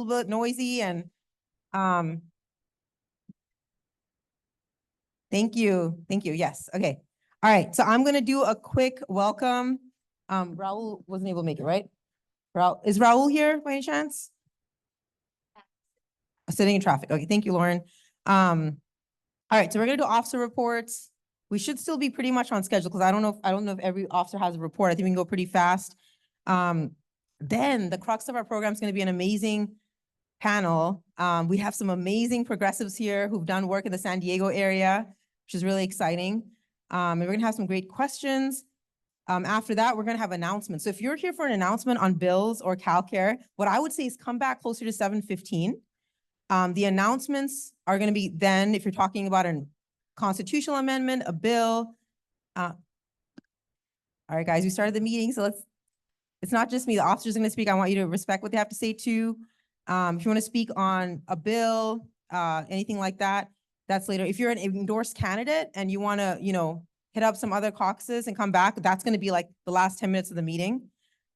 little bit noisy and thank you. Thank you. Yes. Okay. All right. So I'm going to do a quick welcome. Raúl wasn't able to make it, right? Is Raúl here by any chance? Sitting in traffic. Okay. Thank you, Lauren. All right. So we're going to do officer reports. We should still be pretty much on schedule because I don't know if every officer has a report. I think we can go pretty fast. Then the crux of our program is going to be an amazing panel. We have some amazing progressives here who've done work in the San Diego area, which is really exciting. And we're going to have some great questions. After that, we're going to have announcements. So if you're here for an announcement on bills or CalCare, what I would say is come back closer to 7:15. The announcements are going to be then, if you're talking about a constitutional amendment, a bill. All right, guys, we started the meeting, so it's not just me. The officers are going to speak. I want you to respect what they have to say too. If you want to speak on a bill, anything like that, that's later. If you're an endorsed candidate and you want to, hit up some other caucuses and come back, that's going to be like the last 10 minutes of the meeting.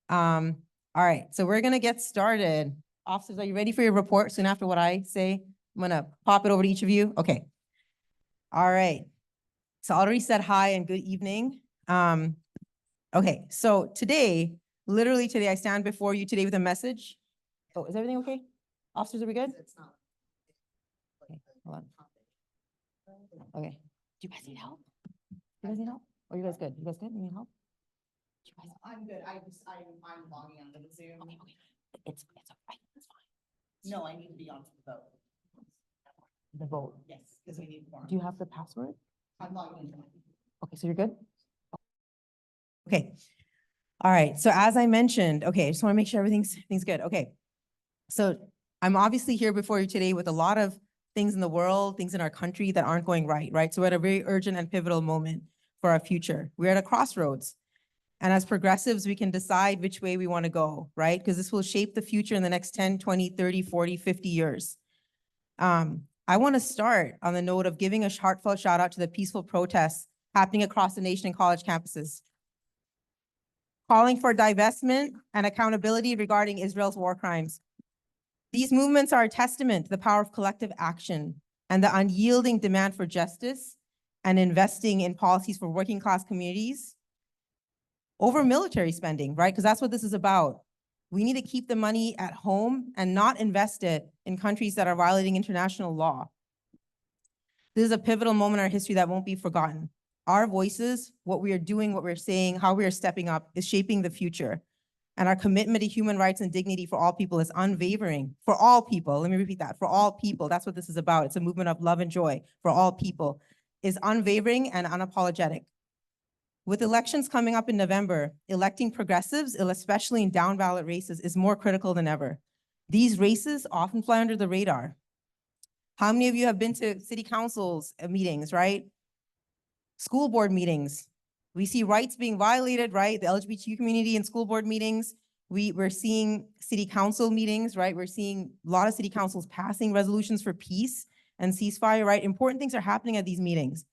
All right, so we're going to get started. Officers, are you ready for your report? Soon after what I say, I'm going to pop it over to each of you. Okay. All right. So I already said hi and good evening. Okay, so literally today, I stand before you today with a message. Oh, is everything okay? Officers, are we good? It's not. Okay, hold on. Okay. Do you guys need help? You guys need help? Or are you guys good? You guys good? You need help? You guys... I'm good. I'm logging onto the Zoom. Okay. It's okay. It's fine. No, I need to be on the vote. The vote? Yes, because we need more. Do you have the password? I'm logging into it. Okay, so you're good? Okay. All right. So as I mentioned, okay, I just want to make sure everything's good. Okay. So I'm obviously here before you today with a lot of things in the world, things in our country that aren't going right? So we're at a very urgent and pivotal moment for our future. We're at a crossroads. And as progressives, we can decide which way we want to go, right? Because this will shape the future in the next 10, 20, 30, 40, 50 years. I want to start on the note of giving a heartfelt shout out to the peaceful protests happening across the nation and college campuses, calling for divestment and accountability regarding Israel's war crimes. These movements are a testament to the power of collective action and the unyielding demand for justice and investing in policies for working class communities over military spending, right? Because that's what this is about. We need to keep the money at home and not invest it in countries that are violating international law. This is a pivotal moment in our history that won't be forgotten. Our voices, what we are doing, what we're saying, how we are stepping up is shaping the future. And our commitment to human rights and dignity for all people is unwavering. For all people, let me repeat that, for all people, that's what this is about. It's a movement of love and joy for all people, is unwavering and unapologetic. With elections coming up in November, electing progressives, especially in down ballot races, is more critical than ever. These races often fly under the radar. How many of you have been to city councils meetings, right? School board meetings. We see rights being violated, right? The LGBTQ community in school board meetings. We're seeing city council meetings, right? We're seeing a lot of city councils passing resolutions for peace and ceasefire, right? Important things are happening at these meetings.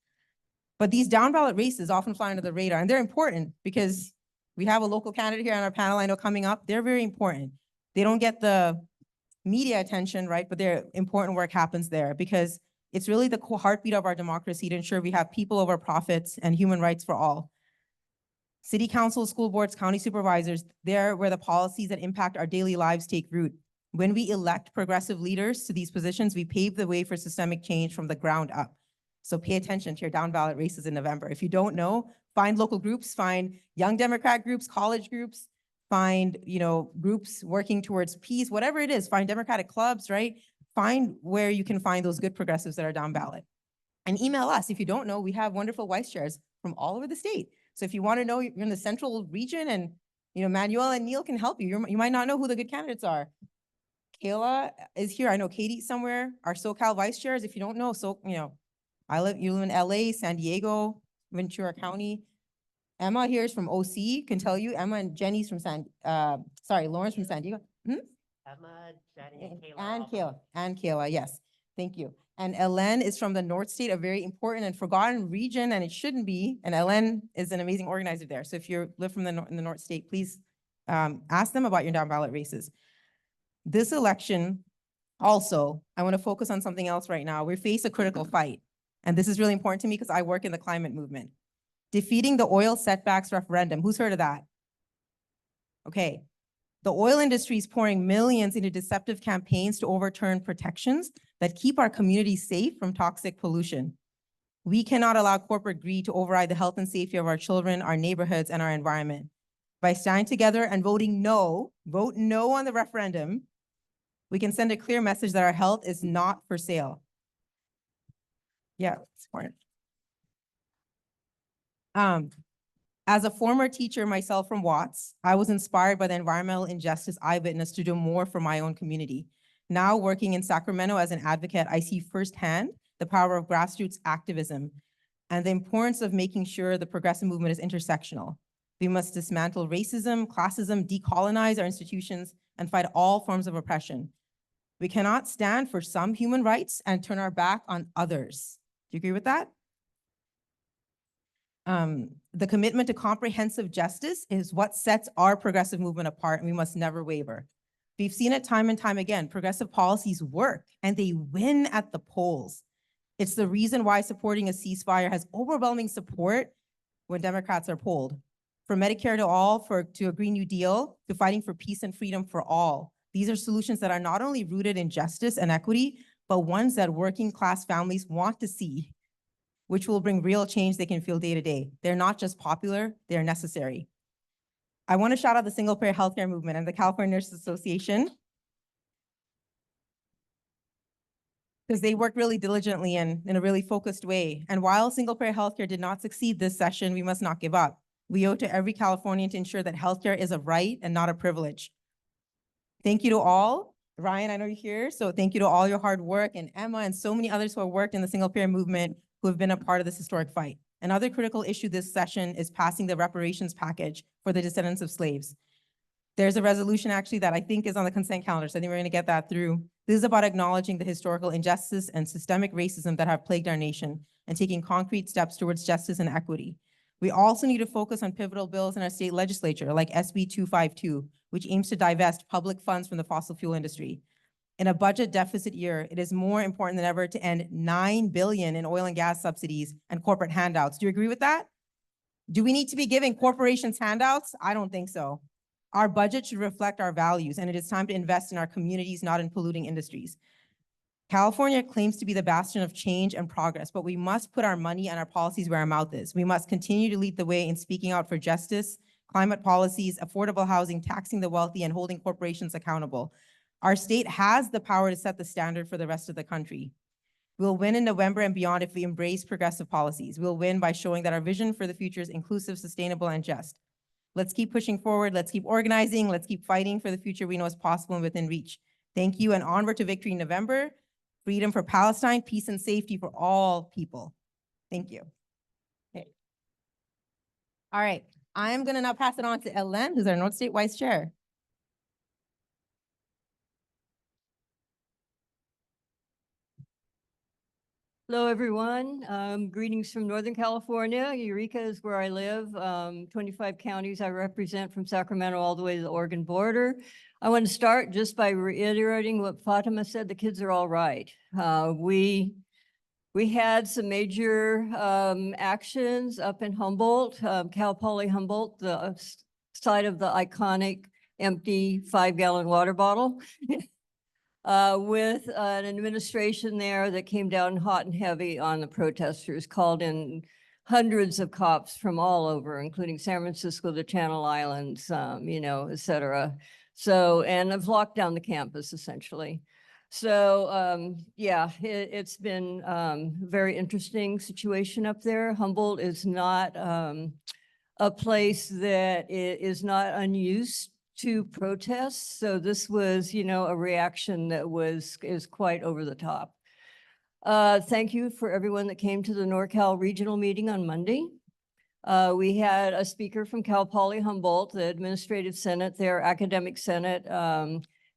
But these down ballot races often fly under the radar, and they're important because we have a local candidate here on our panel I know coming up. They're very important. They don't get the media attention, right? But they're important work happens there because it's really the heartbeat of our democracy to ensure we have people over profits and human rights for all. City councils, school boards, county supervisors, they're where the policies that impact our daily lives take root. When we elect progressive leaders to these positions, we pave the way for systemic change from the ground up. So pay attention to your down ballot races in November. If you don't know, find local groups, find young Democrat groups, college groups, find, groups working towards peace, whatever it is, find Democratic clubs, right? Find where you can find those good progressives that are down ballot. And email us. If you don't know, we have wonderful vice chairs from all over the state. So if you want to know, you're in the central region and, Manuel and Neil can help you. You might not know who the good candidates are. Kayla is here. I know Katie's somewhere. Our SoCal vice chairs, if you don't know, you live in LA, San Diego, Ventura County. Emma here is from OC, can tell you. Emma and Jenny's from Lawrence from San Diego. Emma, Jenny, and Kayla. And Kayla, yes. Thank you. And Ellen is from the North State, a very important and forgotten region, and it shouldn't be. And Ellen is an amazing organizer there. So if you live in the North State, please ask them about your down ballot races. This election, also, I want to focus on something else right now. We face a critical fight, and this is really important to me because I work in the climate movement. Defeating the oil setbacks referendum. Who's heard of that? Okay. The oil industry is pouring millions into deceptive campaigns to overturn protections that keep our communities safe from toxic pollution. We cannot allow corporate greed to override the health and safety of our children, our neighborhoods, and our environment. By standing together and voting no, vote no on the referendum, we can send a clear message that our health is not for sale. Yeah, it's important. As a former teacher myself from Watts, I was inspired by the environmental injustice I witnessed to do more for my own community. Now working in Sacramento as an advocate, I see firsthand the power of grassroots activism and the importance of making sure the progressive movement is intersectional. We must dismantle racism, classism, decolonize our institutions, and fight all forms of oppression. We cannot stand for some human rights and turn our back on others. Do you agree with that? The commitment to comprehensive justice is what sets our progressive movement apart, and we must never waver. We've seen it time and time again. Progressive policies work, and they win at the polls. It's the reason why supporting a ceasefire has overwhelming support when Democrats are polled. From Medicare to all, to a Green New Deal, to fighting for peace and freedom for all. These are solutions that are not only rooted in justice and equity, but ones that working class families want to see, which will bring real change they can feel day to day. They're not just popular, they're necessary. I want to shout out the single-payer healthcare movement and the California Nurses Association, because they worked really diligently and in a really focused way. And while single-payer healthcare did not succeed this session, we must not give up. We owe to every Californian to ensure that healthcare is a right and not a privilege. Thank you to all. Ryan, I know you're here, so thank you to all your hard work, and Emma and so many others who have worked in the single-payer movement who have been a part of this historic fight. Another critical issue this session is passing the reparations package for the descendants of slaves. There's a resolution actually that I think is on the consent calendar, so I think we're going to get that through. This is about acknowledging the historical injustice and systemic racism that have plagued our nation and taking concrete steps towards justice and equity. We also need to focus on pivotal bills in our state legislature, like SB 252, which aims to divest public funds from the fossil fuel industry. In a budget deficit year, it is more important than ever to end $9 billion in oil and gas subsidies and corporate handouts. Do you agree with that? Do we need to be giving corporations handouts? I don't think so. Our budget should reflect our values, and it is time to invest in our communities, not in polluting industries. California claims to be the bastion of change and progress, but we must put our money and our policies where our mouth is. We must continue to lead the way in speaking out for justice, climate policies, affordable housing, taxing the wealthy, and holding corporations accountable. Our state has the power to set the standard for the rest of the country. We'll win in November and beyond if we embrace progressive policies. We'll win by showing that our vision for the future is inclusive, sustainable, and just. Let's keep pushing forward. Let's keep organizing. Let's keep fighting for the future we know is possible and within reach. Thank you, and onward to victory in November. Freedom for Palestine, peace and safety for all people. Thank you. Okay. All right, I'm gonna now pass it on to Ellen, who's our North State Vice Chair. Hello, everyone. Greetings from Northern California. Eureka is where I live. 25 counties I represent from Sacramento all the way to the Oregon border. I want to start just by reiterating what Fatima said. The kids are all right. We had some major actions up in Humboldt, Cal Poly Humboldt, the site of the iconic empty 5-gallon water bottle. With an administration there that came down hot and heavy on the protesters, called in hundreds of cops from all over, including San Francisco, the Channel Islands, et cetera. So, and have locked down the campus essentially. So, yeah, it's been a very interesting situation up there. Humboldt is not a place that is not unused to protests. So this was, a reaction that is quite over the top. Thank you for everyone that came to the NorCal regional meeting on Monday. We had a speaker from Cal Poly Humboldt, the administrative senate, their academic senate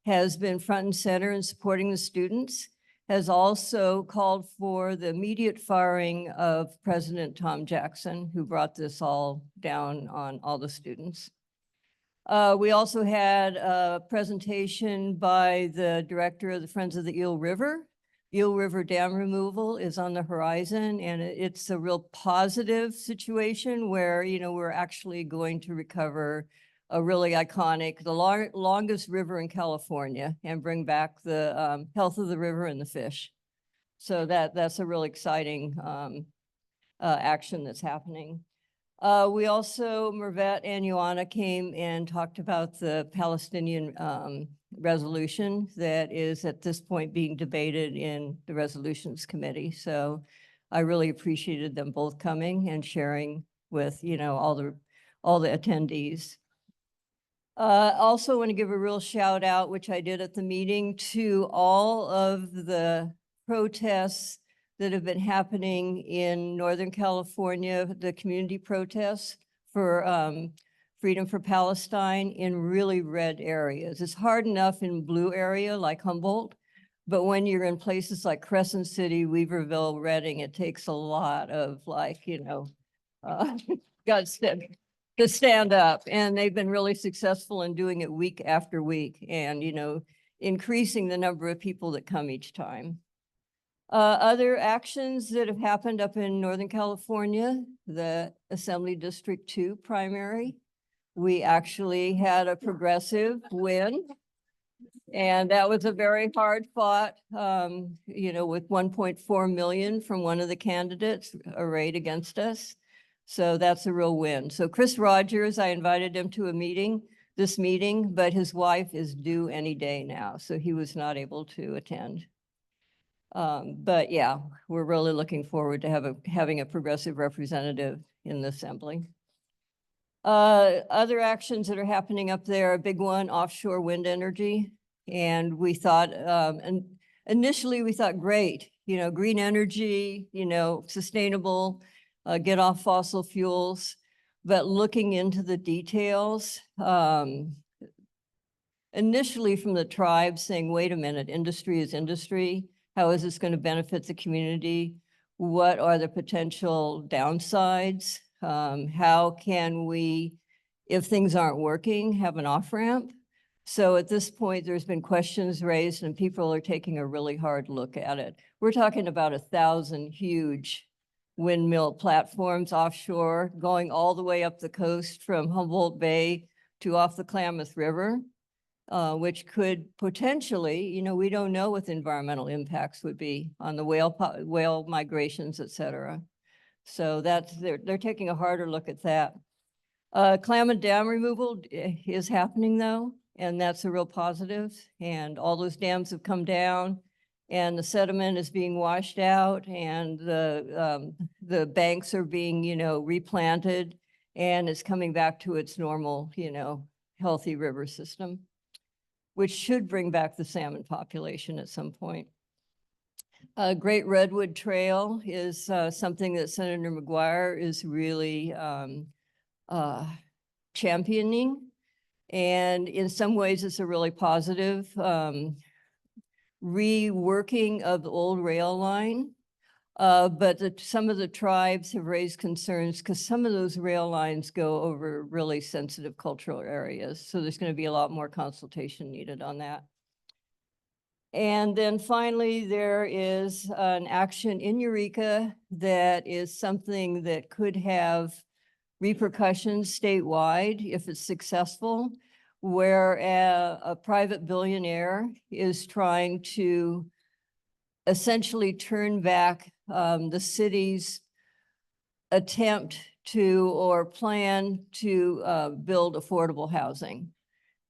has been front and center in supporting the students, has also called for the immediate firing of President Tom Jackson, who brought this all down on all the students. We also had a presentation by the director of the Friends of the Eel River. Eel River Dam removal is on the horizon, and it's a real positive situation where, you know, we're actually going to recover a really iconic, the longest river in California, and bring back the health of the river and the fish. So that's a real exciting action that's happening. We also, Mervet and Ioana came and talked about the Palestinian resolution that is at this point being debated in the resolutions committee. So I really appreciated them both coming and sharing with, you know, all the attendees. Also want to give a real shout out, which I did at the meeting, to all of the protests that have been happening in Northern California, the community protests for freedom for Palestine in really red areas. It's hard enough in blue area like Humboldt, but when you're in places like Crescent City, Weaverville, Redding, it takes a lot of, like, you know, guts to stand up. And they've been really successful in doing it week after week and, you know, increasing the number of people that come each time. Other actions that have happened up in Northern California, the Assembly District 2 primary, we actually had a progressive win. And that was a very hard fought, you know, with 1.4 million from one of the candidates arrayed against us. So that's a real win. So Chris Rogers, I invited him to this meeting, but his wife is due any day now. So he was not able to attend. But yeah, we're really looking forward to having a progressive representative in the assembly. Other actions that are happening up there, a big one, offshore wind energy. And we thought, and initially we thought, great, you know, green energy, you know, sustainable, get off fossil fuels. But looking into the details, initially from the tribe saying, wait a minute, industry is industry. How is this going to benefit the community? What are the potential downsides? How can we, if things aren't working, have an off-ramp? So at this point, there's been questions raised and people are taking a really hard look at it. We're talking about 1,000 huge windmill platforms offshore, going all the way up the coast from Humboldt Bay to off the Klamath River. Which could potentially, you know, we don't know what the environmental impacts would be on the whale migrations, et cetera. So they're taking a harder look at that. Klamath Dam removal is happening though, and that's a real positive. And all those dams have come down and the sediment is being washed out and the banks are being, you know, replanted and it's coming back to its normal, you know, healthy river system, which should bring back the salmon population at some point. Great Redwood Trail is something that Senator McGuire is really championing. And in some ways, it's a really positive reworking of the old rail line. But some of the tribes have raised concerns because some of those rail lines go over really sensitive cultural areas. So there's going to be a lot more consultation needed on that. And then finally, there is an action in Eureka that is something that could have repercussions statewide if it's successful, where a private billionaire is trying to essentially turn back the city's attempt to or plan to build affordable housing.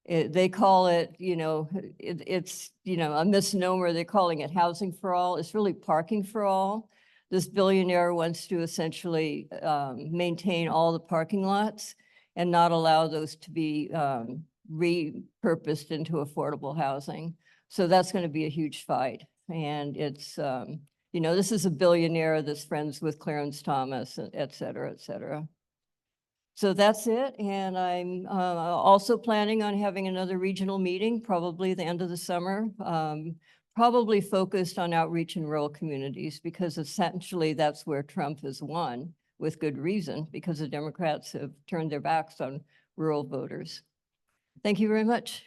They call it, you know, it's, you know, a misnomer. They're calling it housing for all. It's really parking for all. This billionaire wants to essentially maintain all the parking lots and not allow those to be repurposed into affordable housing. So that's going to be a huge fight. And it's, you know, this is a billionaire that's friends with Clarence Thomas, et cetera, et cetera. So that's it. And I'm also planning on having another regional meeting, probably the end of the summer, probably focused on outreach in rural communities, because essentially that's where Trump has won with good reason, because the Democrats have turned their backs on rural voters. Thank you very much.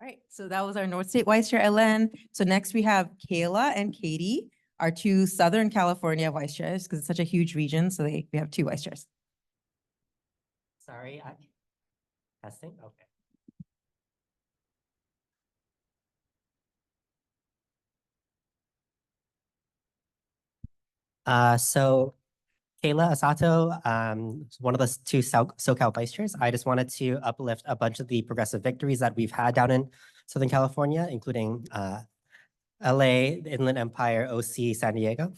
All right, so that was our North State Vice Chair, Ellen. So next we have Kayla and Katie, our two Southern California Vice Chairs, because it's such a huge region, so we have two Vice Chairs. Sorry, testing, okay. So Kayla Asato, one of the two SoCal Vice Chairs. I just wanted to uplift a bunch of the progressive victories that we've had down in Southern California, including LA, the Inland Empire, OC, San Diego.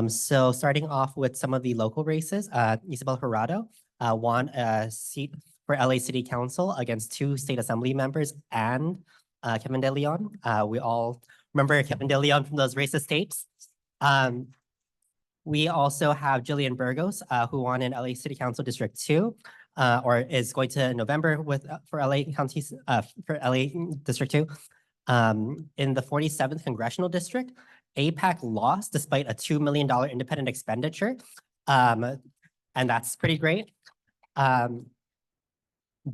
So starting off with some of the local races, Isabel Jurado won a seat for LA City Council against two state assembly members and Kevin De Leon. We all remember Kevin De Leon from those racist tapes. We also have Jillian Burgos, who won in LA City Council District 2, or is going to November with for LA counties for LA District 2. In the 47th Congressional District, AIPAC lost despite a $2 million independent expenditure. And that's pretty great.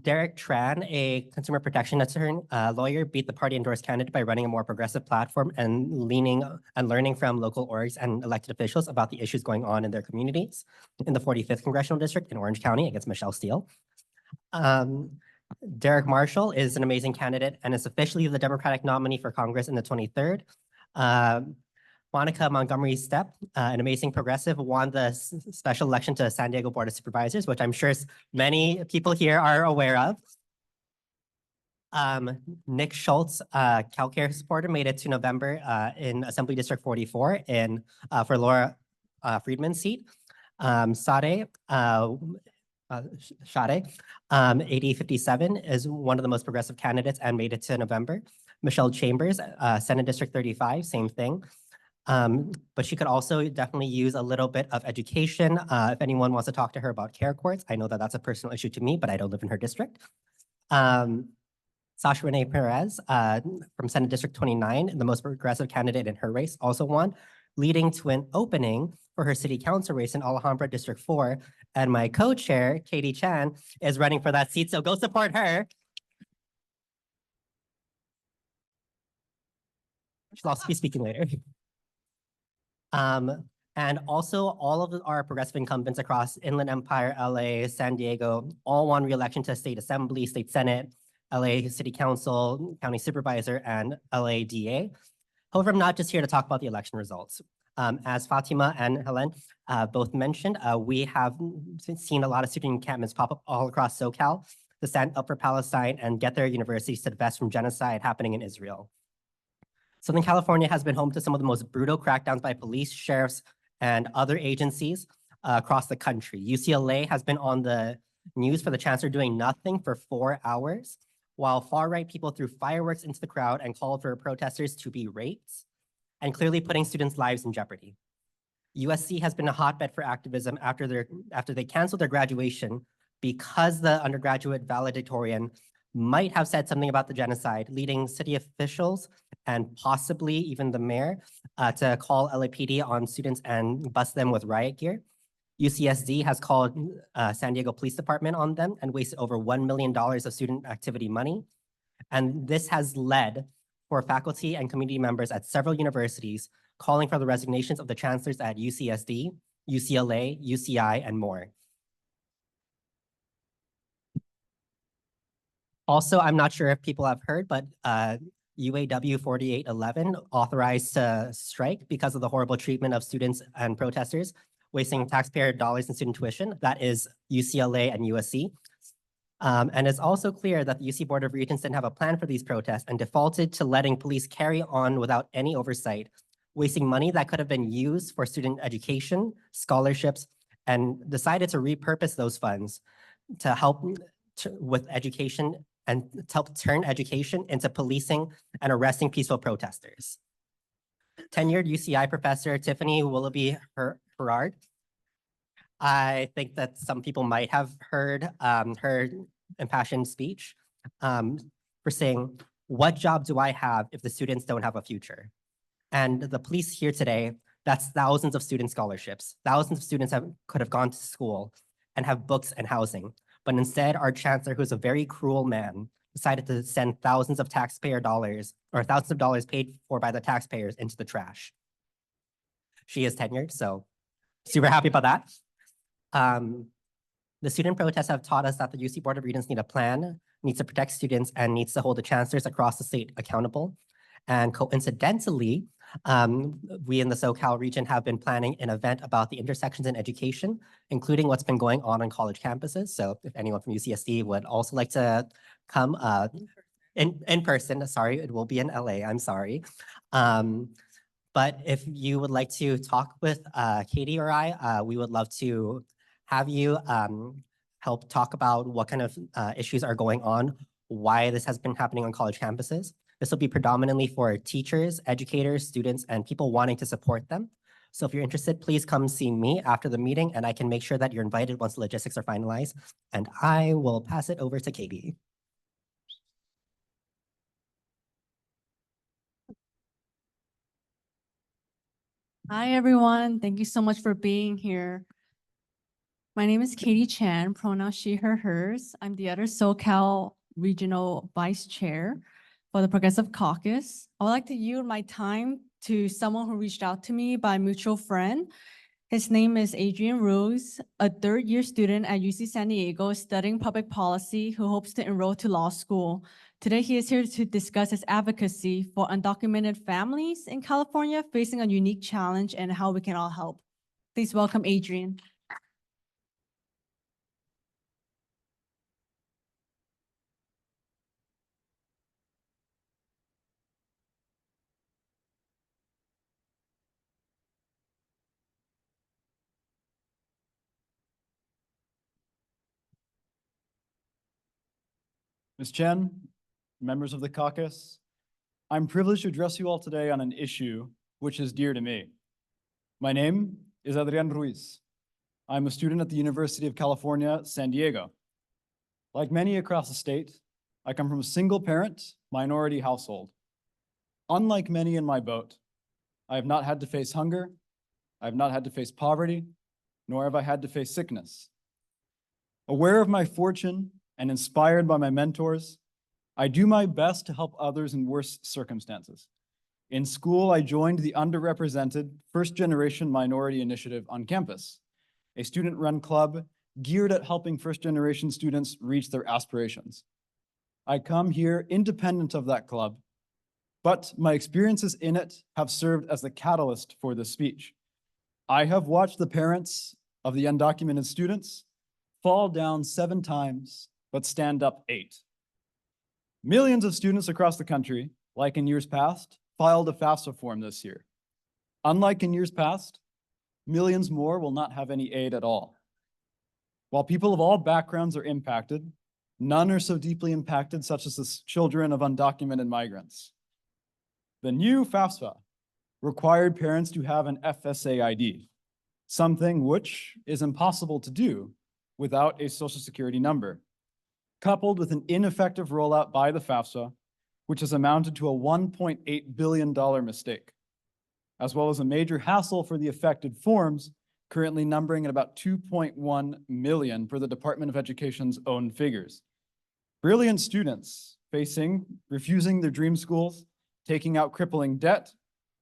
Derek Tran, a consumer protection attorney, lawyer, beat the party endorsed candidate by running a more progressive platform and leaning and learning from local orgs and elected officials about the issues going on in their communities. In the 45th Congressional District in Orange County against Michelle Steele. Derek Marshall is an amazing candidate and is officially the Democratic nominee for Congress in the 23rd. Monica Montgomery Stepp, an amazing progressive, won the special election to San Diego Board of Supervisors, which I'm sure many people here are aware of. Nick Schultz, CalCare supporter, made it to November in Assembly District 44 for Laura Friedman's seat. Sade, 8057, is one of the most progressive candidates and made it to November. Michelle Chambers, Senate District 35, same thing. But she could also definitely use a little bit of education. If anyone wants to talk to her about care courts, I know that that's a personal issue to me, but I don't live in her district. Sasha Renee Perez from Senate District 29, the most progressive candidate in her race, also won, leading to an opening for her city council race in Alhambra District 4. And my co-chair, Katie Chan, is running for that seat, so go support her. She'll also be speaking later. And also all of our progressive incumbents across Inland Empire, LA, San Diego, all won re-election to state assembly, state senate, LA City Council, county supervisor, and LA DA. However, I'm not just here to talk about the election results. As Fatima and Helen both mentioned, we have seen a lot of student encampments pop up all across SoCal to stand up for Palestine and get their universities to divest from genocide happening in Israel. Southern California has been home to some of the most brutal crackdowns by police, sheriffs, and other agencies across the country. UCLA has been on the news for the chancellor doing nothing for 4 hours, while far-right people threw fireworks into the crowd and called for protesters to be raped, and clearly putting students' lives in jeopardy. USC has been a hotbed for activism after they canceled their graduation because the undergraduate valedictorian might have said something about the genocide, leading city officials and possibly even the mayor to call LAPD on students and bust them with riot gear. UCSD has called San Diego Police Department on them and wasted over $1 million of student activity money. And this has led for faculty and community members at several universities calling for the resignations of the chancellors at UCSD, UCLA, UCI, and more. Also, I'm not sure if people have heard, but UAW 4811 authorized to strike because of the horrible treatment of students and protesters, wasting taxpayer dollars in student tuition. That is UCLA and USC. And it's also clear that the UC Board of Regents didn't have a plan for these protests and defaulted to letting police carry on without any oversight, wasting money that could have been used for student education, scholarships, and decided to repurpose those funds to help with education and to help turn education into policing and arresting peaceful protesters. Tenured UCI professor Tiffany Willoughby Herard, I think that some people might have heard her impassioned speech for saying, "What job do I have if the students don't have a future?" And the police here today That's thousands of student scholarships. Thousands of students could have gone to school and have books and housing. But instead, our chancellor, who's a very cruel man, decided to send thousands of taxpayer dollars or thousands of dollars paid for by the taxpayers into the trash. She is tenured, so super happy about that. The student protests have taught us that the UC Board of Regents need a plan, needs to protect students, and needs to hold the chancellors across the state accountable. And coincidentally, we in the SoCal region have been planning an event about the intersections in education, including what's been going on college campuses. So if anyone from UCSD would also like to come in person, sorry, it will be in LA, I'm sorry. But if you would like to talk with Katie or I, we would love to have you help talk about what kind of issues are going on, why this has been happening on college campuses. This will be predominantly for teachers, educators, students, and people wanting to support them. So if you're interested, please come see me after the meeting, and I can make sure that you're invited once the logistics are finalized. And I will pass it over to Katie. Hi, everyone. Thank you so much for being here. My name is Katie Chan, pronoun she, her, hers. I'm the other SoCal Regional Vice Chair for the Progressive Caucus. I would like to yield my time to someone who reached out to me by mutual friend. His name is Adrian Rose, a third-year student at UC San Diego studying public policy who hopes to enroll to law school. Today, he is here to discuss his advocacy for undocumented families in California facing a unique challenge and how we can all help. Please welcome Adrian. Ms. Chen, members of the caucus, I'm privileged to address you all today on an issue which is dear to me. My name is Adrian Ruiz. I'm a student at the University of California, San Diego. Like many across the state, I come from a single-parent, minority household. Unlike many in my boat, I have not had to face hunger, I have not had to face poverty, nor have I had to face sickness. Aware of my fortune and inspired by my mentors, I do my best to help others in worse circumstances. In school, I joined the underrepresented First Generation Minority Initiative on campus, a student-run club geared at helping first-generation students reach their aspirations. I come here independent of that club, but my experiences in it have served as the catalyst for this speech. I have watched the parents of the undocumented students fall down 7 times, but stand up 8. Millions of students across the country, like in years past, filed a FAFSA form this year. Unlike in years past, millions more will not have any aid at all. While people of all backgrounds are impacted, none are so deeply impacted, such as the children of undocumented migrants. The new FAFSA required parents to have an FSA ID, something which is impossible to do without a Social Security number, coupled with an ineffective rollout by the FAFSA, which has amounted to a $1.8 billion mistake, as well as a major hassle for the affected forms, currently numbering at about 2.1 million per the Department of Education's own figures. Brilliant students refusing their dream schools, taking out crippling debt,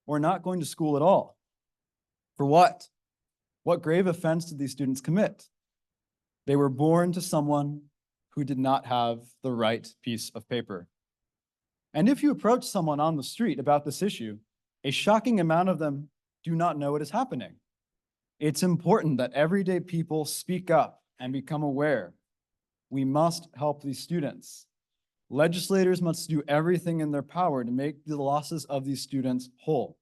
or not going to school at all. For what? What grave offense did these students commit? They were born to someone who did not have the right piece of paper. And if you approach someone on the street about this issue, a shocking amount of them do not know what is happening. It's important that everyday people speak up and become aware. We must help these students. Legislators must do everything in their power to make the losses of these students whole.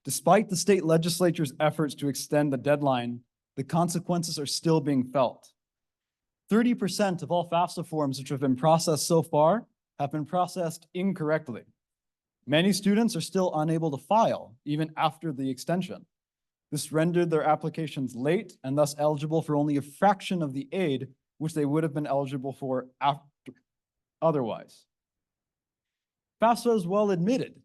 Despite the state legislature's efforts to extend the deadline, the consequences are still being felt. 30% of all FAFSA forms which have been processed so far have been processed incorrectly. Many students are still unable to file, even after the extension. This rendered their applications late and thus eligible for only a fraction of the aid which they would have been eligible for otherwise. FAFSA is well admitted,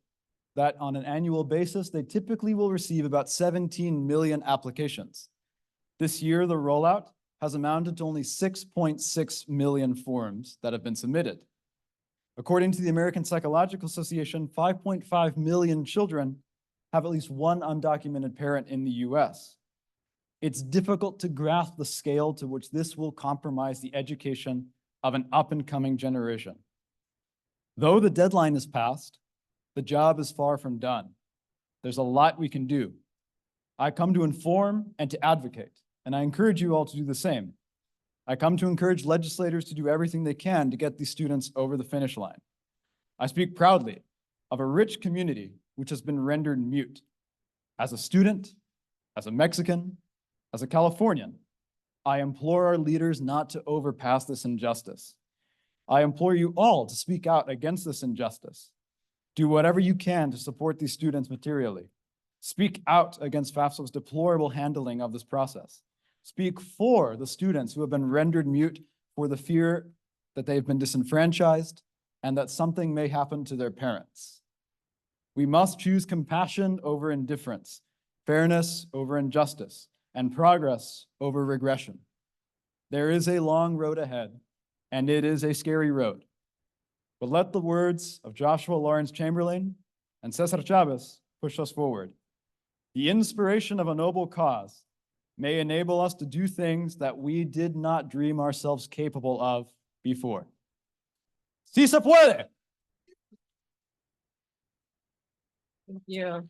that on an annual basis, they typically will receive about 17 million applications. This year, the rollout has amounted to only 6.6 million forms that have been submitted. According to the American Psychological Association, 5.5 million children have at least one undocumented parent in the US. It's difficult to grasp the scale to which this will compromise the education of an up-and-coming generation. Though the deadline is passed, the job is far from done. There's a lot we can do. I come to inform and to advocate, and I encourage you all to do the same. I come to encourage legislators to do everything they can to get these students over the finish line. I speak proudly of a rich community which has been rendered mute. As a student, as a Mexican, as a Californian, I implore our leaders not to overpass this injustice. I implore you all to speak out against this injustice. Do whatever you can to support these students materially. Speak out against FAFSA's deplorable handling of this process. Speak for the students who have been rendered mute for the fear that they've been disenfranchised and that something may happen to their parents. We must choose compassion over indifference, fairness over injustice, and progress over regression. There is a long road ahead, and it is a scary road. But let the words of Joshua Lawrence Chamberlain and Cesar Chavez push us forward. The inspiration of a noble cause may enable us to do things that we did not dream ourselves capable of before. ¡Sí se puede! Thank you.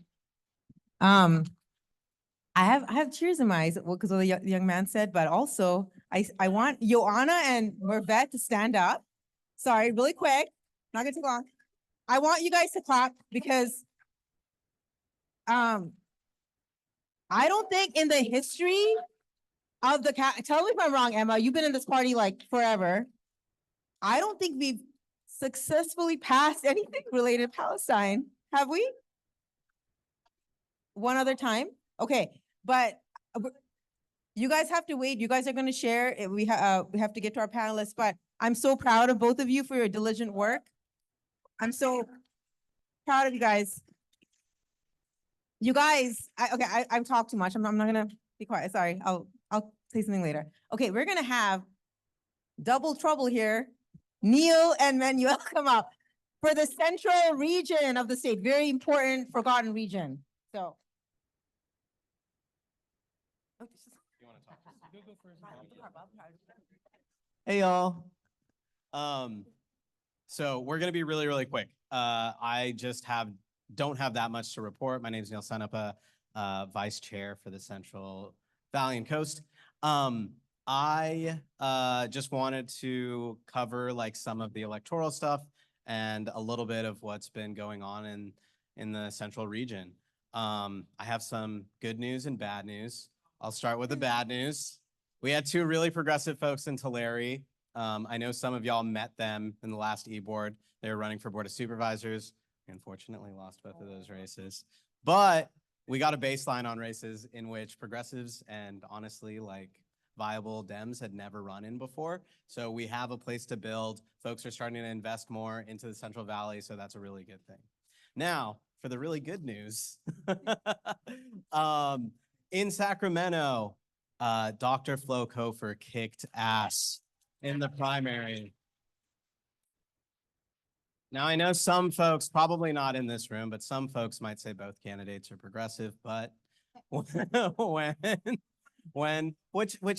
I have tears in my eyes because of the young man said, but also I want Joanna and Mervet to stand up. Sorry, really quick, not gonna take long. I want you guys to clap because I don't think in the history of the tell me if I'm wrong, Emma, you've been in this party like forever. I don't think we've successfully passed anything related to Palestine, have we? One other time? Okay, but you guys have to wait. You guys are going to share. We have to get to our panelists, but I'm so proud of both of you for your diligent work. I'm so proud of you guys. You guys, I've talked too much. I'm not going to be quiet. Sorry, I'll say something later. Okay, we're going to have double trouble here. Neil and Manuel come up for the central region of the state. Very important, forgotten region. So. Hey, y'all. So we're gonna be really, really quick. I just don't have that much to report. My name is Neil Senepa, Vice Chair for the Central Valley and Coast. I just wanted to cover like some of the electoral stuff and a little bit of what's been going on in the central region. I have some good news and bad news. I'll start with the bad news. We had two really progressive folks in Tulare. I know some of y'all met them in the last EBoard. They were running for Board of Supervisors. We unfortunately lost both of those races. But we got a baseline on races in which progressives and honestly like viable Dems had never run in before. So we have a place to build. Folks are starting to invest more into the Central Valley, so that's a really good thing. Now, for the really good news, in Sacramento, Dr. Flo Kofer kicked ass in the primary. Now, I know some folks, probably not in this room, but some folks might say both candidates are progressive, but which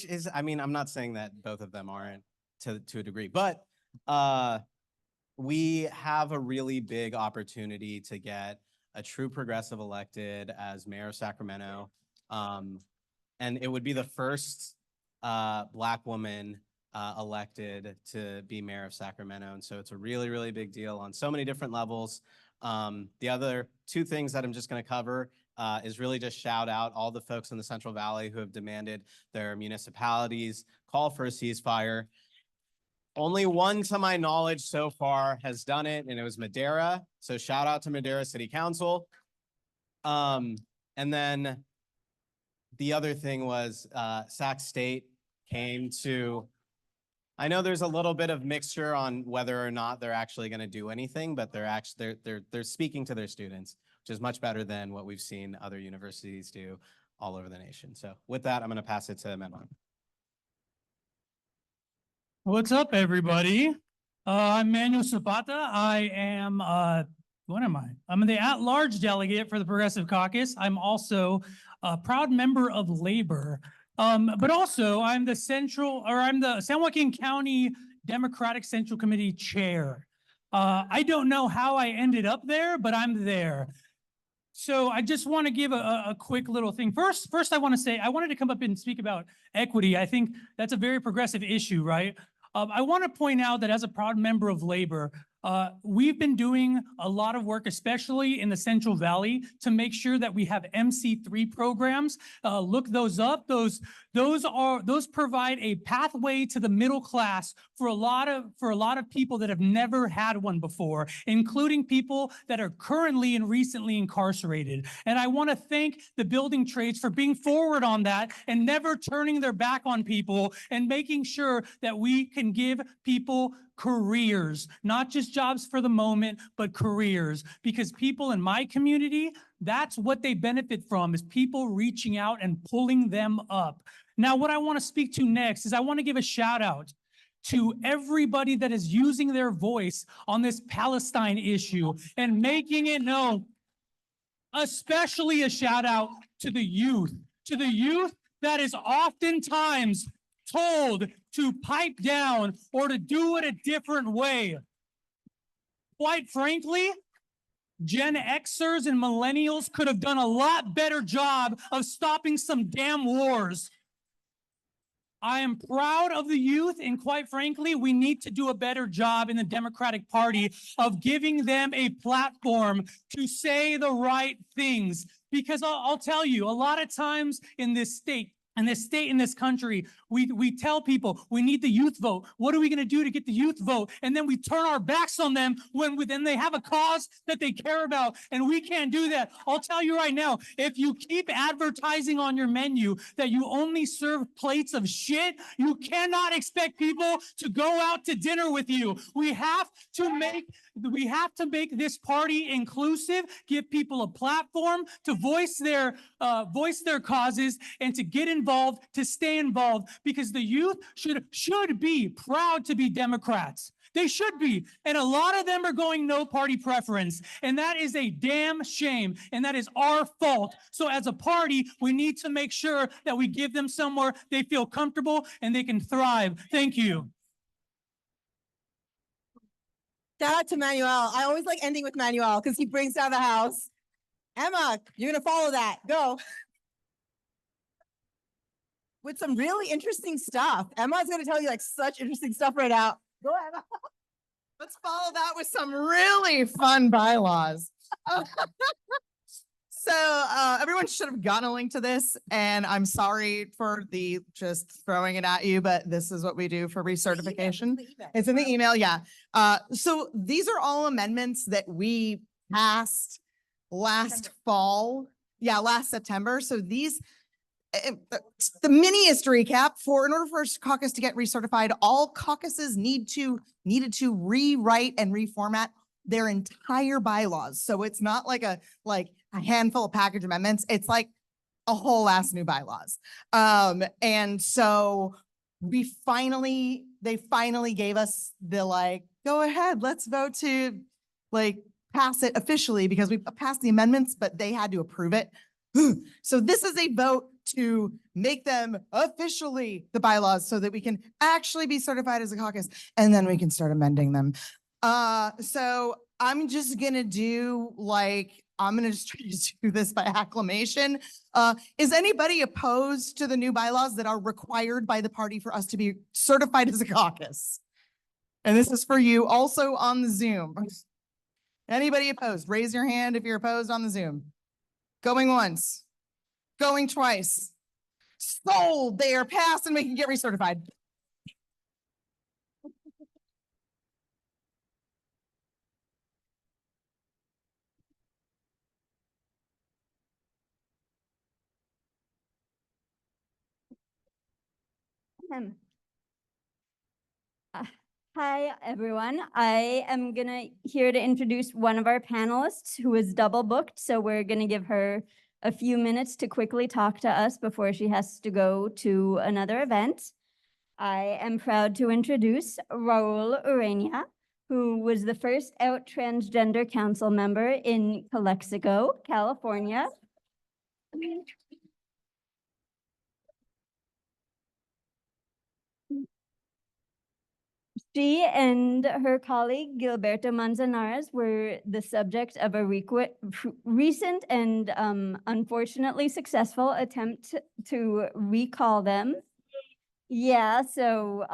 is, I mean, I'm not saying that both of them aren't to a degree, but we have a really big opportunity to get a true progressive elected as mayor of Sacramento. And it would be the first Black woman elected to be mayor of Sacramento. And so it's a really, really big deal on so many different levels. The other two things that I'm just going to cover is really just shout out all the folks in the Central Valley who have demanded their municipalities call for a ceasefire. Only one, to my knowledge, so far has done it, and it was Madera. So shout out to Madera City Council. And then the other thing was Sac State came to, I know there's a little bit of mixture on whether or not they're actually going to do anything, but they're speaking to their students, which is much better than what we've seen other universities do all over the nation. So with that, I'm going to pass it to Manuel. What's up, everybody? I'm Manuel Zapata. I am, what am I? I'm the at-large delegate for the Progressive Caucus. I'm also a proud member of Labor. But also I'm the San Joaquin County Democratic Central Committee Chair. I don't know how I ended up there, but I'm there. So I just want to give a quick little thing. First, I want to say, I wanted to come up and speak about equity. I think that's a very progressive issue, right? I want to point out that as a proud member of Labor, we've been doing a lot of work, especially in the Central Valley, to make sure that we have MC3 programs. Look those up. Those provide a pathway to the middle class for a lot of people that have never had one before, including people that are currently and recently incarcerated. And I want to thank the building trades for being forward on that and never turning their back on people and making sure that we can give people careers, not just jobs for the moment, but careers. Because people in my community, that's what they benefit from, is people reaching out and pulling them up. Now, what I want to speak to next is I want to give a shout out to everybody that is using their voice on this Palestine issue and making it known. Especially a shout out to the youth that is oftentimes told to pipe down or to do it a different way. Quite frankly, Gen Xers and millennials could have done a lot better job of stopping some damn wars. I am proud of the youth, and quite frankly, we need to do a better job in the Democratic Party of giving them a platform to say the right things. Because I'll tell you, a lot of times in this state, in this country, we tell people we need the youth vote. What are we going to do to get the youth vote? And then we turn our backs on them when then they have a cause that they care about, and we can't do that. I'll tell you right now, if you keep advertising on your menu that you only serve plates of shit, you cannot expect people to go out to dinner with you. We have to make this party inclusive, give people a platform to voice their causes and to get involved, to stay involved, because the youth should be proud to be Democrats. They should be. And a lot of them are going no party preference. And that is a damn shame. And that is our fault. So as a party, we need to make sure that we give them somewhere they feel comfortable and they can thrive. Thank you. Shout out to Manuel. I always like ending with Manuel because he brings down the house. Emma, you're going to follow that. Go. With some really interesting stuff. Emma's going to tell you like such interesting stuff right now. Go, Emma. Let's follow that with some really fun bylaws. So everyone should have gotten a link to this, and I'm sorry for the just throwing it at you, but this is what we do for recertification. It's in the email, yeah. So these are all amendments that we passed last fall. Yeah, last September. So these, the miniest recap, in order for caucus to get recertified, all caucuses needed to rewrite and reformat their entire bylaws. So it's not like a handful of package amendments. It's like a whole ass new bylaws. And so they finally gave us the go ahead, let's vote to pass it officially, because we passed the amendments, but they had to approve it. So this is a vote to make them officially the bylaws so that we can actually be certified as a caucus, and then we can start amending them. So I'm just gonna just try to do this by acclamation. Is anybody opposed to the new bylaws that are required by the party for us to be certified as a caucus? And this is for you also on the Zoom. Anybody opposed? Raise your hand if you're opposed on the Zoom. Going once, going twice. Sold, they are passed and we can get recertified. Hi, everyone. I am here to introduce one of our panelists who is double booked. So we're gonna give her a few minutes to quickly talk to us before she has to go to another event. I am proud to introduce Raúl Ureña, who was the first out transgender council member in Calexico, California. She and her colleague Gilberto Manzanares were the subject of a recent and unfortunately successful attempt to recall them. Yeah, so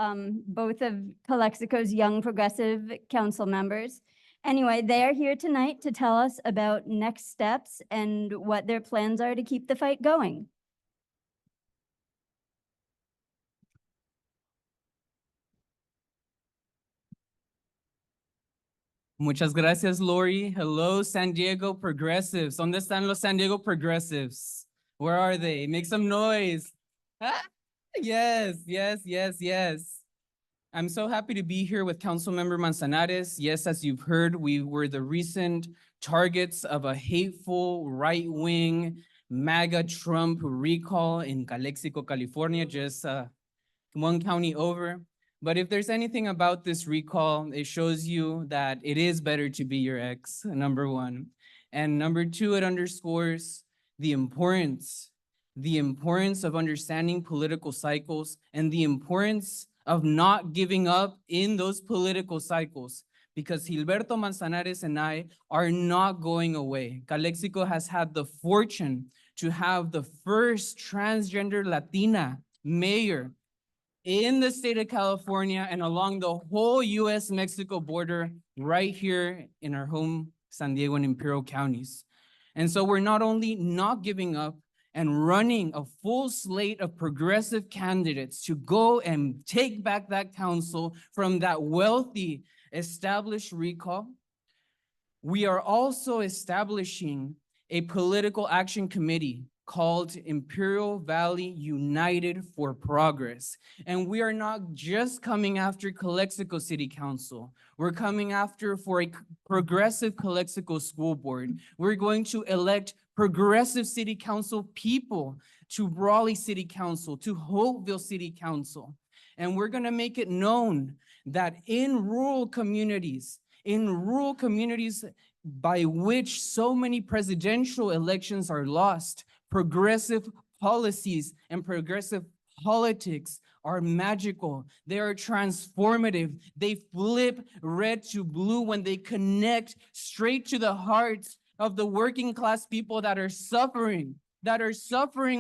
both of Calexico's young progressive council members. Anyway, they are here tonight to tell us about next steps and what their plans are to keep the fight going. Muchas gracias, Lori. Hello, San Diego Progressives. ¿Dónde están los San Diego Progressives? Where are they? Make some noise. Ah, yes, yes, yes, yes. I'm so happy to be here with Councilmember Manzanares. Yes, as you've heard, we were the recent targets of a hateful right-wing MAGA Trump recall in Calexico, California, just one county over. But if there's anything about this recall, it shows you that it is better to be your ex, number one. And number two, it underscores the importance of understanding political cycles and the importance of not giving up in those political cycles, because Gilberto Manzanares and I are not going away. Calexico has had the fortune to have the first transgender Latina mayor in the state of California and along the whole US-Mexico border right here in our home, San Diego and Imperial counties. And so we're not only not giving up and running a full slate of progressive candidates to go and take back that council from that wealthy established recall, we are also establishing a political action committee called Imperial Valley United for Progress. And we are not just coming after Calexico City Council. We're coming after for a progressive Calexico School Board. We're going to elect progressive City Council people to Raleigh City Council, to Hopeville City Council. And we're gonna make it known that in rural communities by which so many presidential elections are lost, progressive policies and progressive politics are magical. They are transformative. They flip red to blue when they connect straight to the hearts of the working class people that are suffering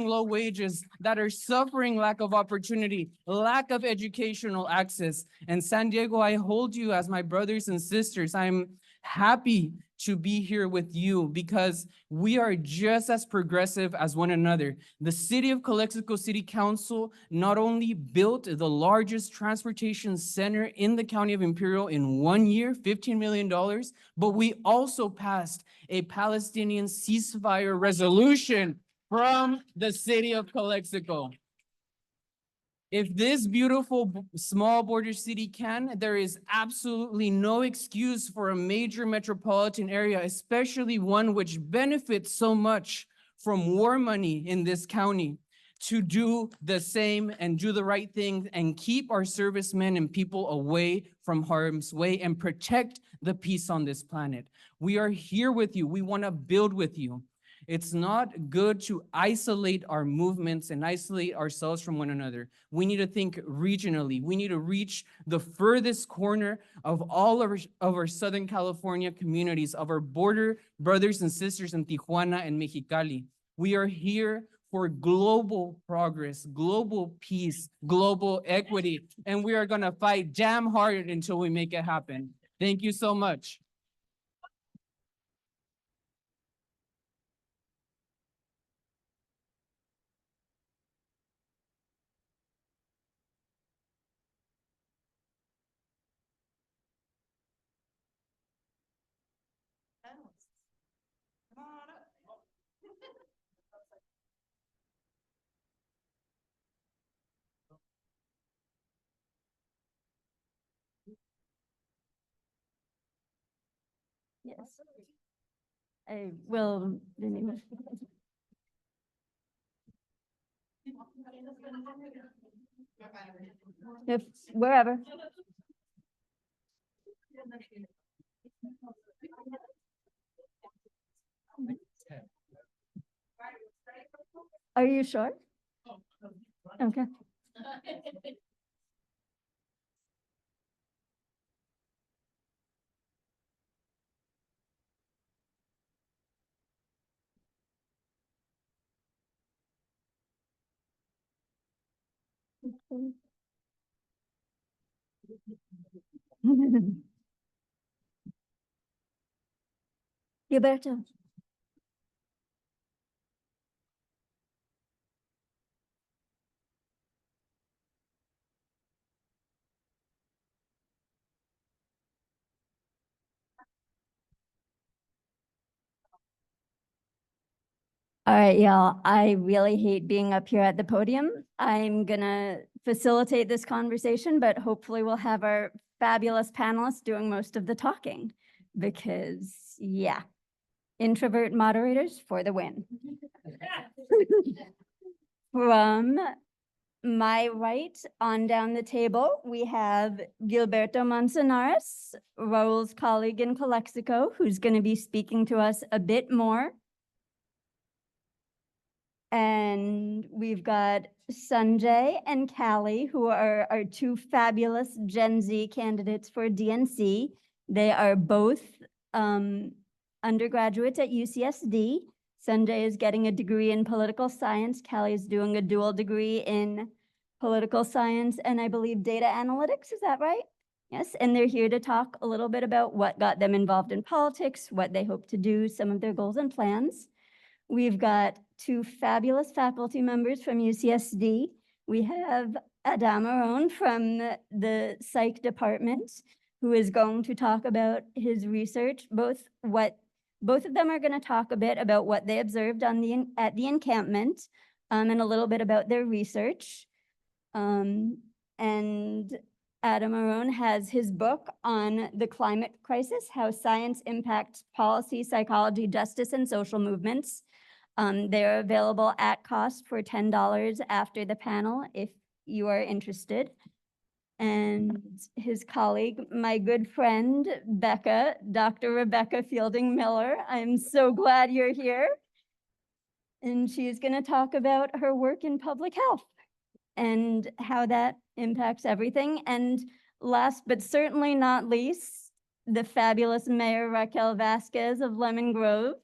low wages, that are suffering lack of opportunity, lack of educational access. And San Diego, I hold you as my brothers and sisters. I'm happy to be here with you because we are just as progressive as one another. The city of Calexico City Council not only built the largest transportation center in the county of Imperial in 1 year, $15 million, but we also passed a Palestinian ceasefire resolution from the city of Calexico. If this beautiful small border city can, there is absolutely no excuse for a major metropolitan area, especially one which benefits so much from war money in this county, to do the same and do the right thing and keep our servicemen and people away from harm's way and protect the peace on this planet. We are here with you. We want to build with you. It's not good to isolate our movements and isolate ourselves from one another. We need to think regionally. We need to reach the furthest corner of all of our Southern California communities, of our border brothers and sisters in Tijuana and Mexicali. We are here for global progress, global peace, global equity, and we are gonna fight damn hard until we make it happen. Thank you so much. Come on up. Yes. I will. If, wherever. Are you sure? Okay. Gilberto. All right, y'all, I really hate being up here at the podium. I'm gonna facilitate this conversation, but hopefully we'll have our fabulous panelists doing most of the talking. Because, yeah, introvert moderators for the win. From my right on down the table, we have Gilberto Manzanares, Raúl's colleague in Calexico, who's gonna be speaking to us a bit more. And we've got Sunjay and Calli, who are our two fabulous Gen Z candidates for DNC. They are both undergraduates at UCSD. Sunjay is getting a degree in political science. Calli is doing a dual degree in political science and I believe data analytics. Is that right? Yes, and they're here to talk a little bit about what got them involved in politics, what they hope to do, some of their goals and plans. We've got two fabulous faculty members from UCSD. We have Adama from the psych department, who is going to talk about his research. Both of them are going to talk a bit about what they observed at the encampment, and a little bit about their research. And Adam Arone has his book on the climate crisis, how science impacts policy, psychology, justice, and social movements. They're available at cost for $10 after the panel if you are interested. And his colleague, my good friend, Becca, Dr. Rebecca Fielding Miller. I'm so glad you're here. And she's going to talk about her work in public health and how that impacts everything. And last but certainly not least, the fabulous Mayor Raquel Vasquez of Lemon Grove.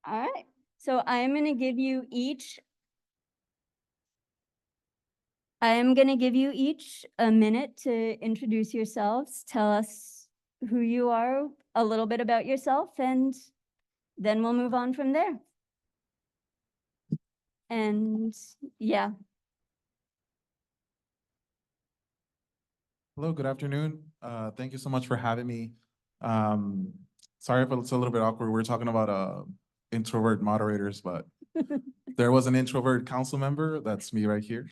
All right, so I'm going to give you each a minute to introduce yourselves, tell us who you are, a little bit about yourself, and then we'll move on from there. And yeah. Hello, good afternoon. Thank you so much for having me. Sorry if it's a little bit awkward. We're talking about introvert moderators, but there was an introvert council member. That's me right here.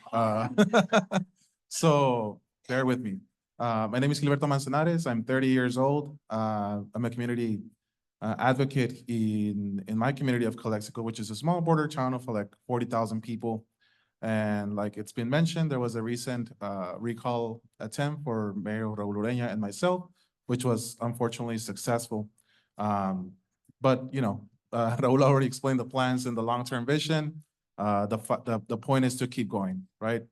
So bear with me. My name is Gilberto Manzanares. I'm 30 years old. I'm a community advocate in my community of Calexico, which is a small border town of like 40,000 people. And like it's been mentioned, there was a recent recall attempt for Mayor Raúl Ureña and myself, which was unfortunately successful. But you know, Raúl already explained the plans and the long-term vision. The point is to keep going, right?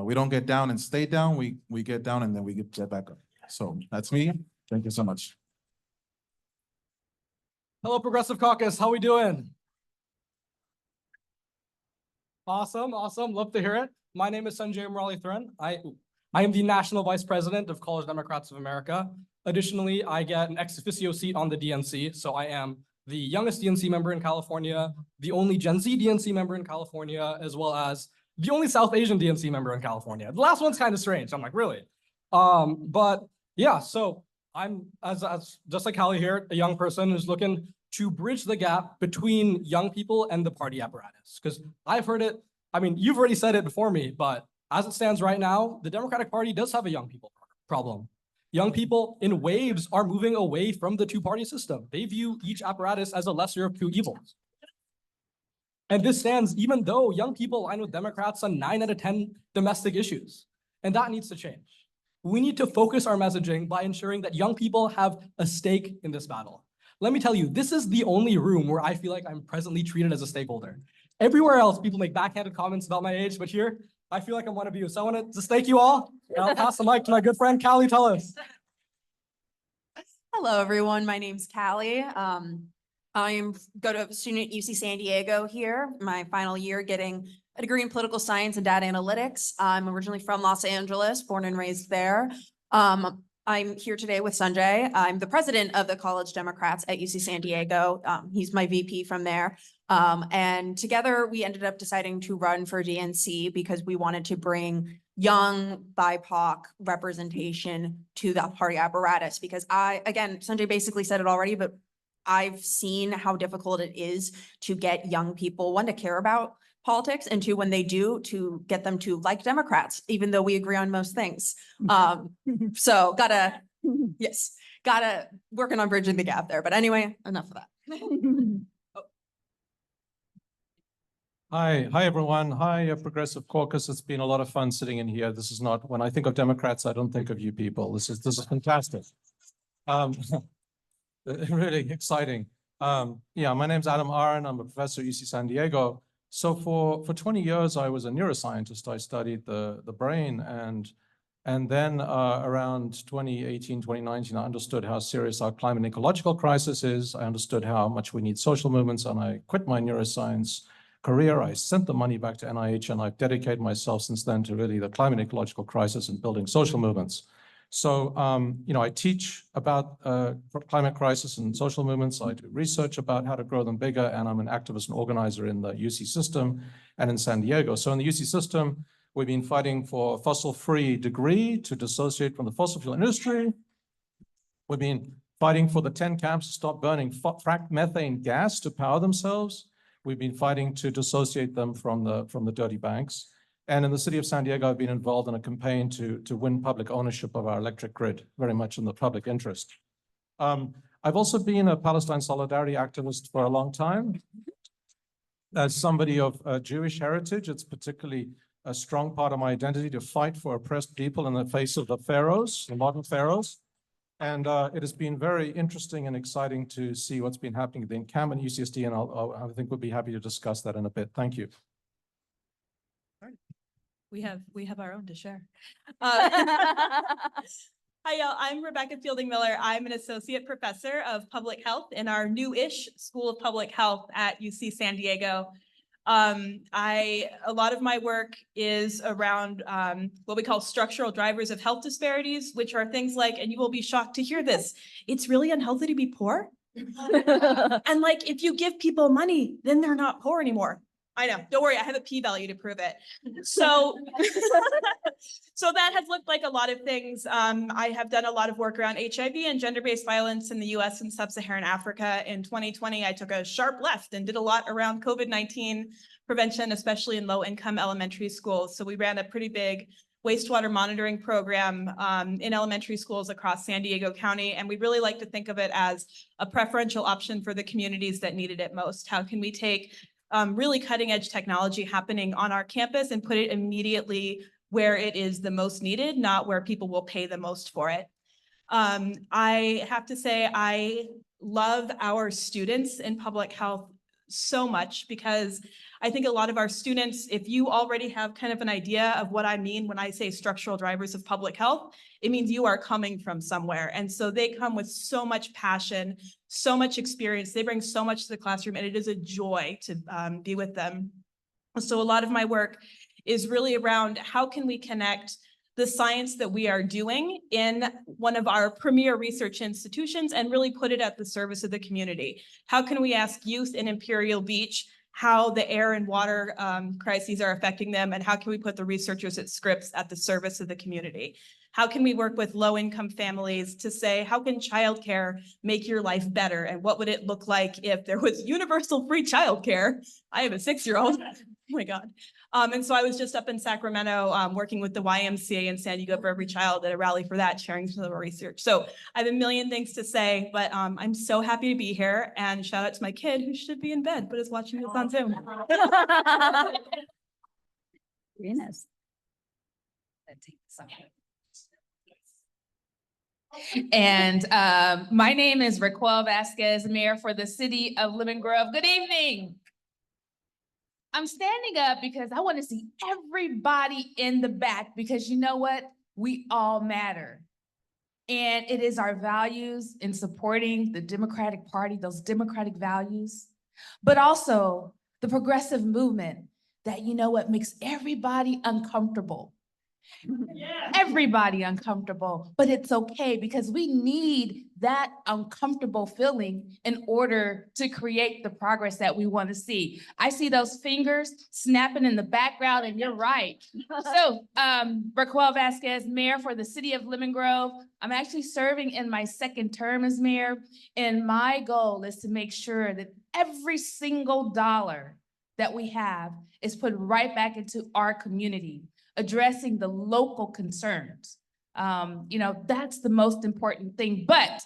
We don't get down and stay down. We get down and then we get back up. So that's me. Thank you so much. Hello, Progressive Caucus. How we doing? Awesome, awesome. Love to hear it. My name is Sunjay Muralitharan. I am the National Vice President of College Democrats of America. Additionally, I get an ex officio seat on the DNC, so I am the youngest DNC member in California, the only Gen Z DNC member in California, as well as the only South Asian DNC member in California. The last one's kind of strange. I'm like, really? But yeah, so I'm, as just like Calli here, a young person who's looking to bridge the gap between young people and the party apparatus. Because I've heard it, I mean, you've already said it before me, but as it stands right now, the Democratic Party does have a young people problem. Young people in waves are moving away from the two-party system. They view each apparatus as a lesser of two evils. And this stands even though young people align with Democrats on 9 out of 10 domestic issues. And that needs to change. We need to focus our messaging by ensuring that young people have a stake in this battle. Let me tell you, this is the only room where I feel like I'm presently treated as a stakeholder. Everywhere else, people make backhanded comments about my age, but here, I feel like I'm one of you. So I want to just thank you all. And I'll pass the mic to my good friend, Calli Tullis. Hello, everyone. My name's Calli. Go to a student at UC San Diego here, my final year getting a degree in political science and data analytics. I'm originally from Los Angeles, born and raised there. I'm here today with Sunjay. I'm the president of the College Democrats at UC San Diego. He's my VP from there. And together we ended up deciding to run for DNC because we wanted to bring young BIPOC representation to the party apparatus. Because again, Sunjay basically said it already, but I've seen how difficult it is to get young people, one, to care about politics, and two, when they do, to get them to like Democrats, even though we agree on most things. So gotta working on bridging the gap there. But anyway, enough of that. Hi everyone. Hi, Progressive Caucus. It's been a lot of fun sitting in here. This is not, when I think of Democrats, I don't think of you people. This is fantastic. Really exciting. Yeah, my name's Adam Aron. I'm a professor at UC San Diego. So for 20 years, I was a neuroscientist. I studied the brain, and then around 2018, 2019, I understood how serious our climate and ecological crisis is. I understood how much we need social movements, and I quit my neuroscience career. I sent the money back to NIH, and I've dedicated myself since then to really the climate and ecological crisis and building social movements. So, I teach about climate crisis and social movements. I do research about how to grow them bigger, and I'm an activist and organizer in the UC system and in San Diego. So in the UC system, we've been fighting for a fossil-free degree to dissociate from the fossil fuel industry. We've been fighting for the 10 camps to stop burning fracked methane gas to power themselves. We've been fighting to dissociate them from the dirty banks. And in the city of San Diego, I've been involved in a campaign to win public ownership of our electric grid, very much in the public interest. I've also been a Palestine solidarity activist for a long time. As somebody of Jewish heritage, it's particularly a strong part of my identity to fight for oppressed people in the face of the pharaohs, the modern pharaohs. And it has been very interesting and exciting to see what's been happening at the encampment at UCSD, and I think we'll be happy to discuss that in a bit. Thank you. We have our own to share. Hi, y'all. I'm Rebecca Fielding Miller. I'm an associate professor of public health in our new-ish School of Public Health at UC San Diego. A lot of my work is around what we call structural drivers of health disparities, which are things like, and you will be shocked to hear this, it's really unhealthy to be poor. And like, if you give people money, then they're not poor anymore. I know, don't worry, I have a p-value to prove it. So, so that has looked like a lot of things. I have done a lot of work around HIV and gender-based violence in the US and sub-Saharan Africa. In 2020, I took a sharp left and did a lot around COVID-19 prevention, especially in low-income elementary schools. So we ran a pretty big wastewater monitoring program in elementary schools across San Diego County. And we really like to think of it as a preferential option for the communities that needed it most. How can we take really cutting edge technology happening on our campus and put it immediately where it is the most needed, not where people will pay the most for it. I have to say, I love our students in public health so much because I think a lot of our students, if you already have kind of an idea of what I mean when I say structural drivers of public health, it means you are coming from somewhere. And so they come with so much passion, so much experience. They bring so much to the classroom, and it is a joy to be with them. So a lot of my work is really around how can we connect the science that we are doing in one of our premier research institutions and really put it at the service of the community. How can we ask youth in Imperial Beach how the air and water crises are affecting them, and how can we put the researchers at Scripps at the service of the community? How can we work with low-income families to say, how can childcare make your life better? And what would it look like if there was universal free childcare? I have a 6-year-old. Oh my God. And so I was just up in Sacramento, working with the YMCA and San Diego for Every Child at a rally for that, sharing some of our research. So I have a million things to say, but I'm so happy to be here, and shout out to my kid who should be in bed, but is watching this on Zoom. Venus. And my name is Raquel Vasquez, Mayor for the City of Lemon Grove. Good evening. I'm standing up because I want to see everybody in the back, because you know what? We all matter. And it is our values in supporting the Democratic Party, those democratic values, but also the progressive movement that, you know what, makes everybody uncomfortable. Everybody uncomfortable, but it's okay, because we need that uncomfortable feeling in order to create the progress that we want to see. I see those fingers snapping in the background, and you're right. So, Raquel Vasquez, Mayor for the City of Lemon Grove. I'm actually serving in my 2nd term as mayor, and my goal is to make sure that every single dollar that we have is put right back into our community, addressing the local concerns. You know, that's the most important thing. But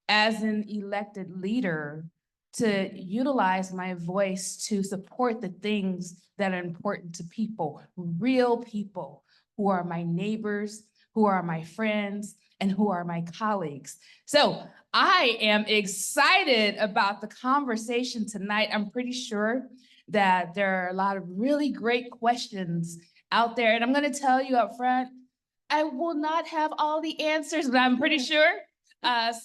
as an elected leader, to utilize my voice to support the things that are important to people, real people who are my neighbors, who are my friends, and who are my colleagues. So I am excited about the conversation tonight. I'm pretty sure that there are a lot of really great questions out there. And I'm going to tell you up front, I will not have all the answers, but I'm pretty sure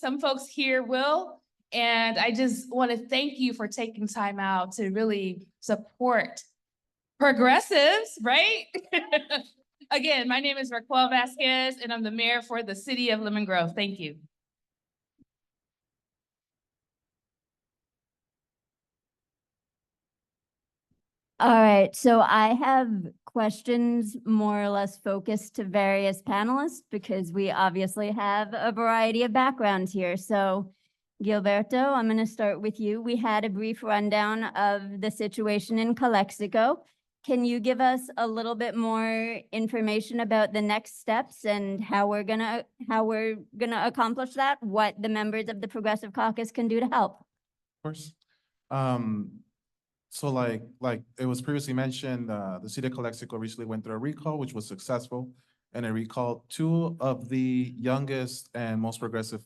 some folks here will. And I just want to thank you for taking time out to really support progressives, right? Again, my name is Raquel Vasquez, and I'm the mayor for the City of Lemon Grove. Thank you. All right, so I have questions more or less focused to various panelists, because we obviously have a variety of backgrounds here. So Gilberto, I'm going to start with you. We had a brief rundown of the situation in Calexico. Can you give us a little bit more information about the next steps and how we're gonna accomplish that? What the members of the Progressive Caucus can do to help? Of course. So like it was previously mentioned, the city of Calexico recently went through a recall, which was successful, and it recalled 2 of the youngest and most progressive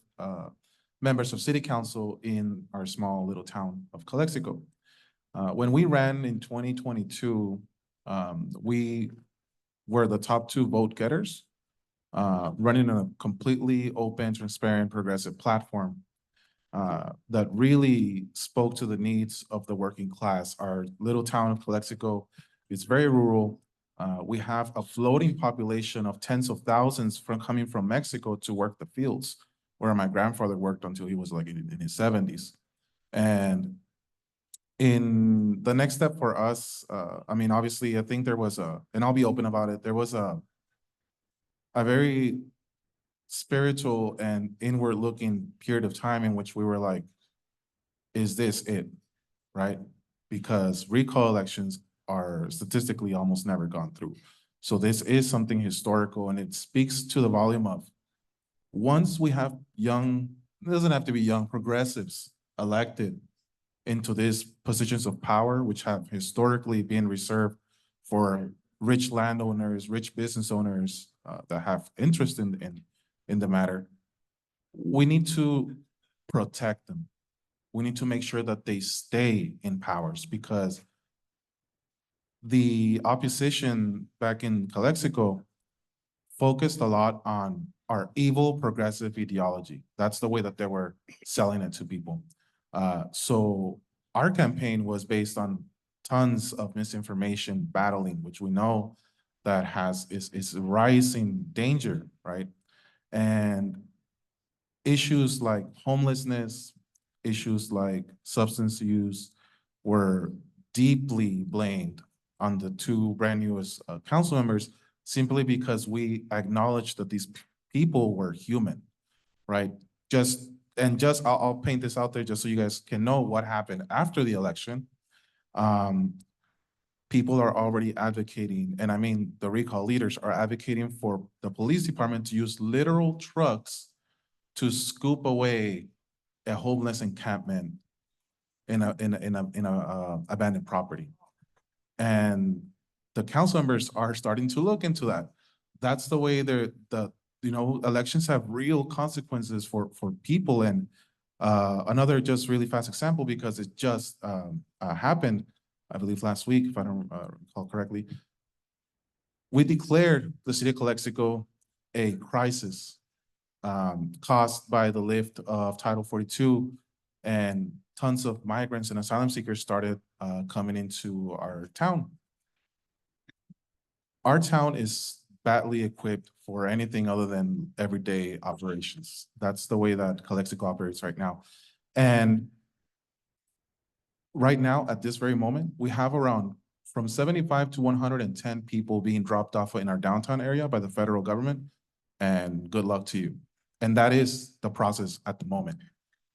members of city council in our small little town of Calexico. When we ran in 2022, we were the top 2 vote getters, running a completely open, transparent, progressive platform that really spoke to the needs of the working class. Our little town of Calexico is very rural. We have a floating population of tens of thousands coming from Mexico to work the fields, where my grandfather worked until he was like in his 70s. And in the next step for us, I mean, obviously, I think there was and I'll be open about it, there was a very spiritual and inward looking period of time in which we were like, is this it, right? Because recall elections are statistically almost never gone through. So this is something historical, and it speaks to the volume of, once we have young, it doesn't have to be young, progressives elected into these positions of power, which have historically been reserved for rich landowners, rich business owners that have interest in the matter. We need to protect them. We need to make sure that they stay in powers, because the opposition back in Calexico focused a lot on our evil progressive ideology. That's the way that they were selling it to people. So our campaign was based on tons of misinformation battling, which we know that is a rising danger, right? And issues like homelessness, issues like substance use were deeply blamed on the 2 brand newest council members, simply because we acknowledged that these people were human, right? I'll paint this out there just so you guys can know what happened after the election. People are already advocating, and I mean, the recall leaders are advocating for the police department to use literal trucks to scoop away a homeless encampment in a abandoned property. And the council members are starting to look into that. That's the way elections have real consequences for people. And another just really fast example, because it just happened, I believe last week, if I don't recall correctly, we declared the city of Calexico a crisis caused by the lift of Title 42, and tons of migrants and asylum seekers started coming into our town. Our town is badly equipped for anything other than everyday operations. That's the way that Calexico operates right now. And right now, at this very moment, we have around from 75 to 110 people being dropped off in our downtown area by the federal government, and good luck to you. And that is the process at the moment.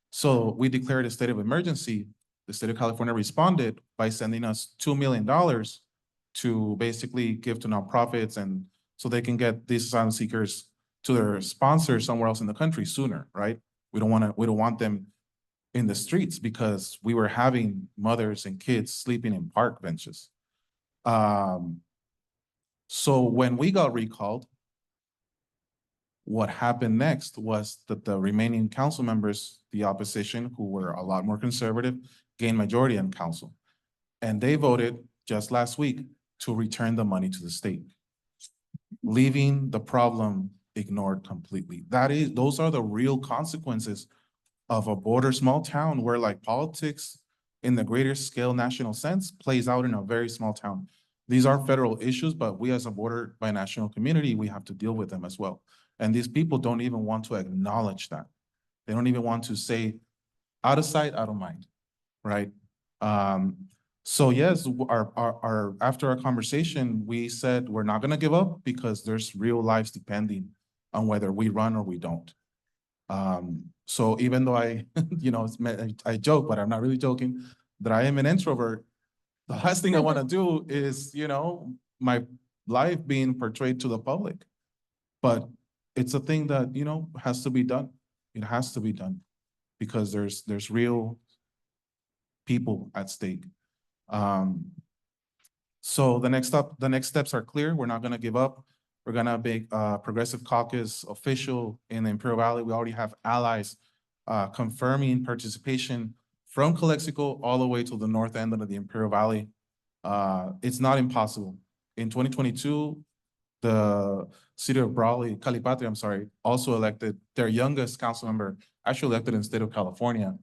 So we declared a state of emergency. The state of California responded by sending us $2 million to basically give to nonprofits, and so they can get these asylum seekers to their sponsors somewhere else in the country sooner, right? We don't want them in the streets, because we were having mothers and kids sleeping in park benches. So when we got recalled, what happened next was that the remaining council members, the opposition, who were a lot more conservative, gained majority in council. And they voted just last week to return the money to the state, leaving the problem ignored completely. Those are the real consequences of a border small town, where like politics in the greater scale national sense plays out in a very small town. These are federal issues, but we as a border binational community, we have to deal with them as well. And these people don't even want to acknowledge that. They don't even want to say, out of sight, out of mind, right? So yes, after our conversation, we said we're not gonna give up, because there's real lives depending on whether we run or we don't. So even though I joke, but I'm not really joking, that I am an introvert, the last thing I want to do is, my life being portrayed to the public. But it's a thing that, has to be done. It has to be done, because there's real people at stake. So the next steps are clear. We're not going to give up. We're going to make Progressive Caucus official in the Imperial Valley. We already have allies confirming participation from Calexico all the way to the north end of the Imperial Valley. It's not impossible. In 2022, the city of Calipatria, also elected their youngest council member, actually elected in the state of California,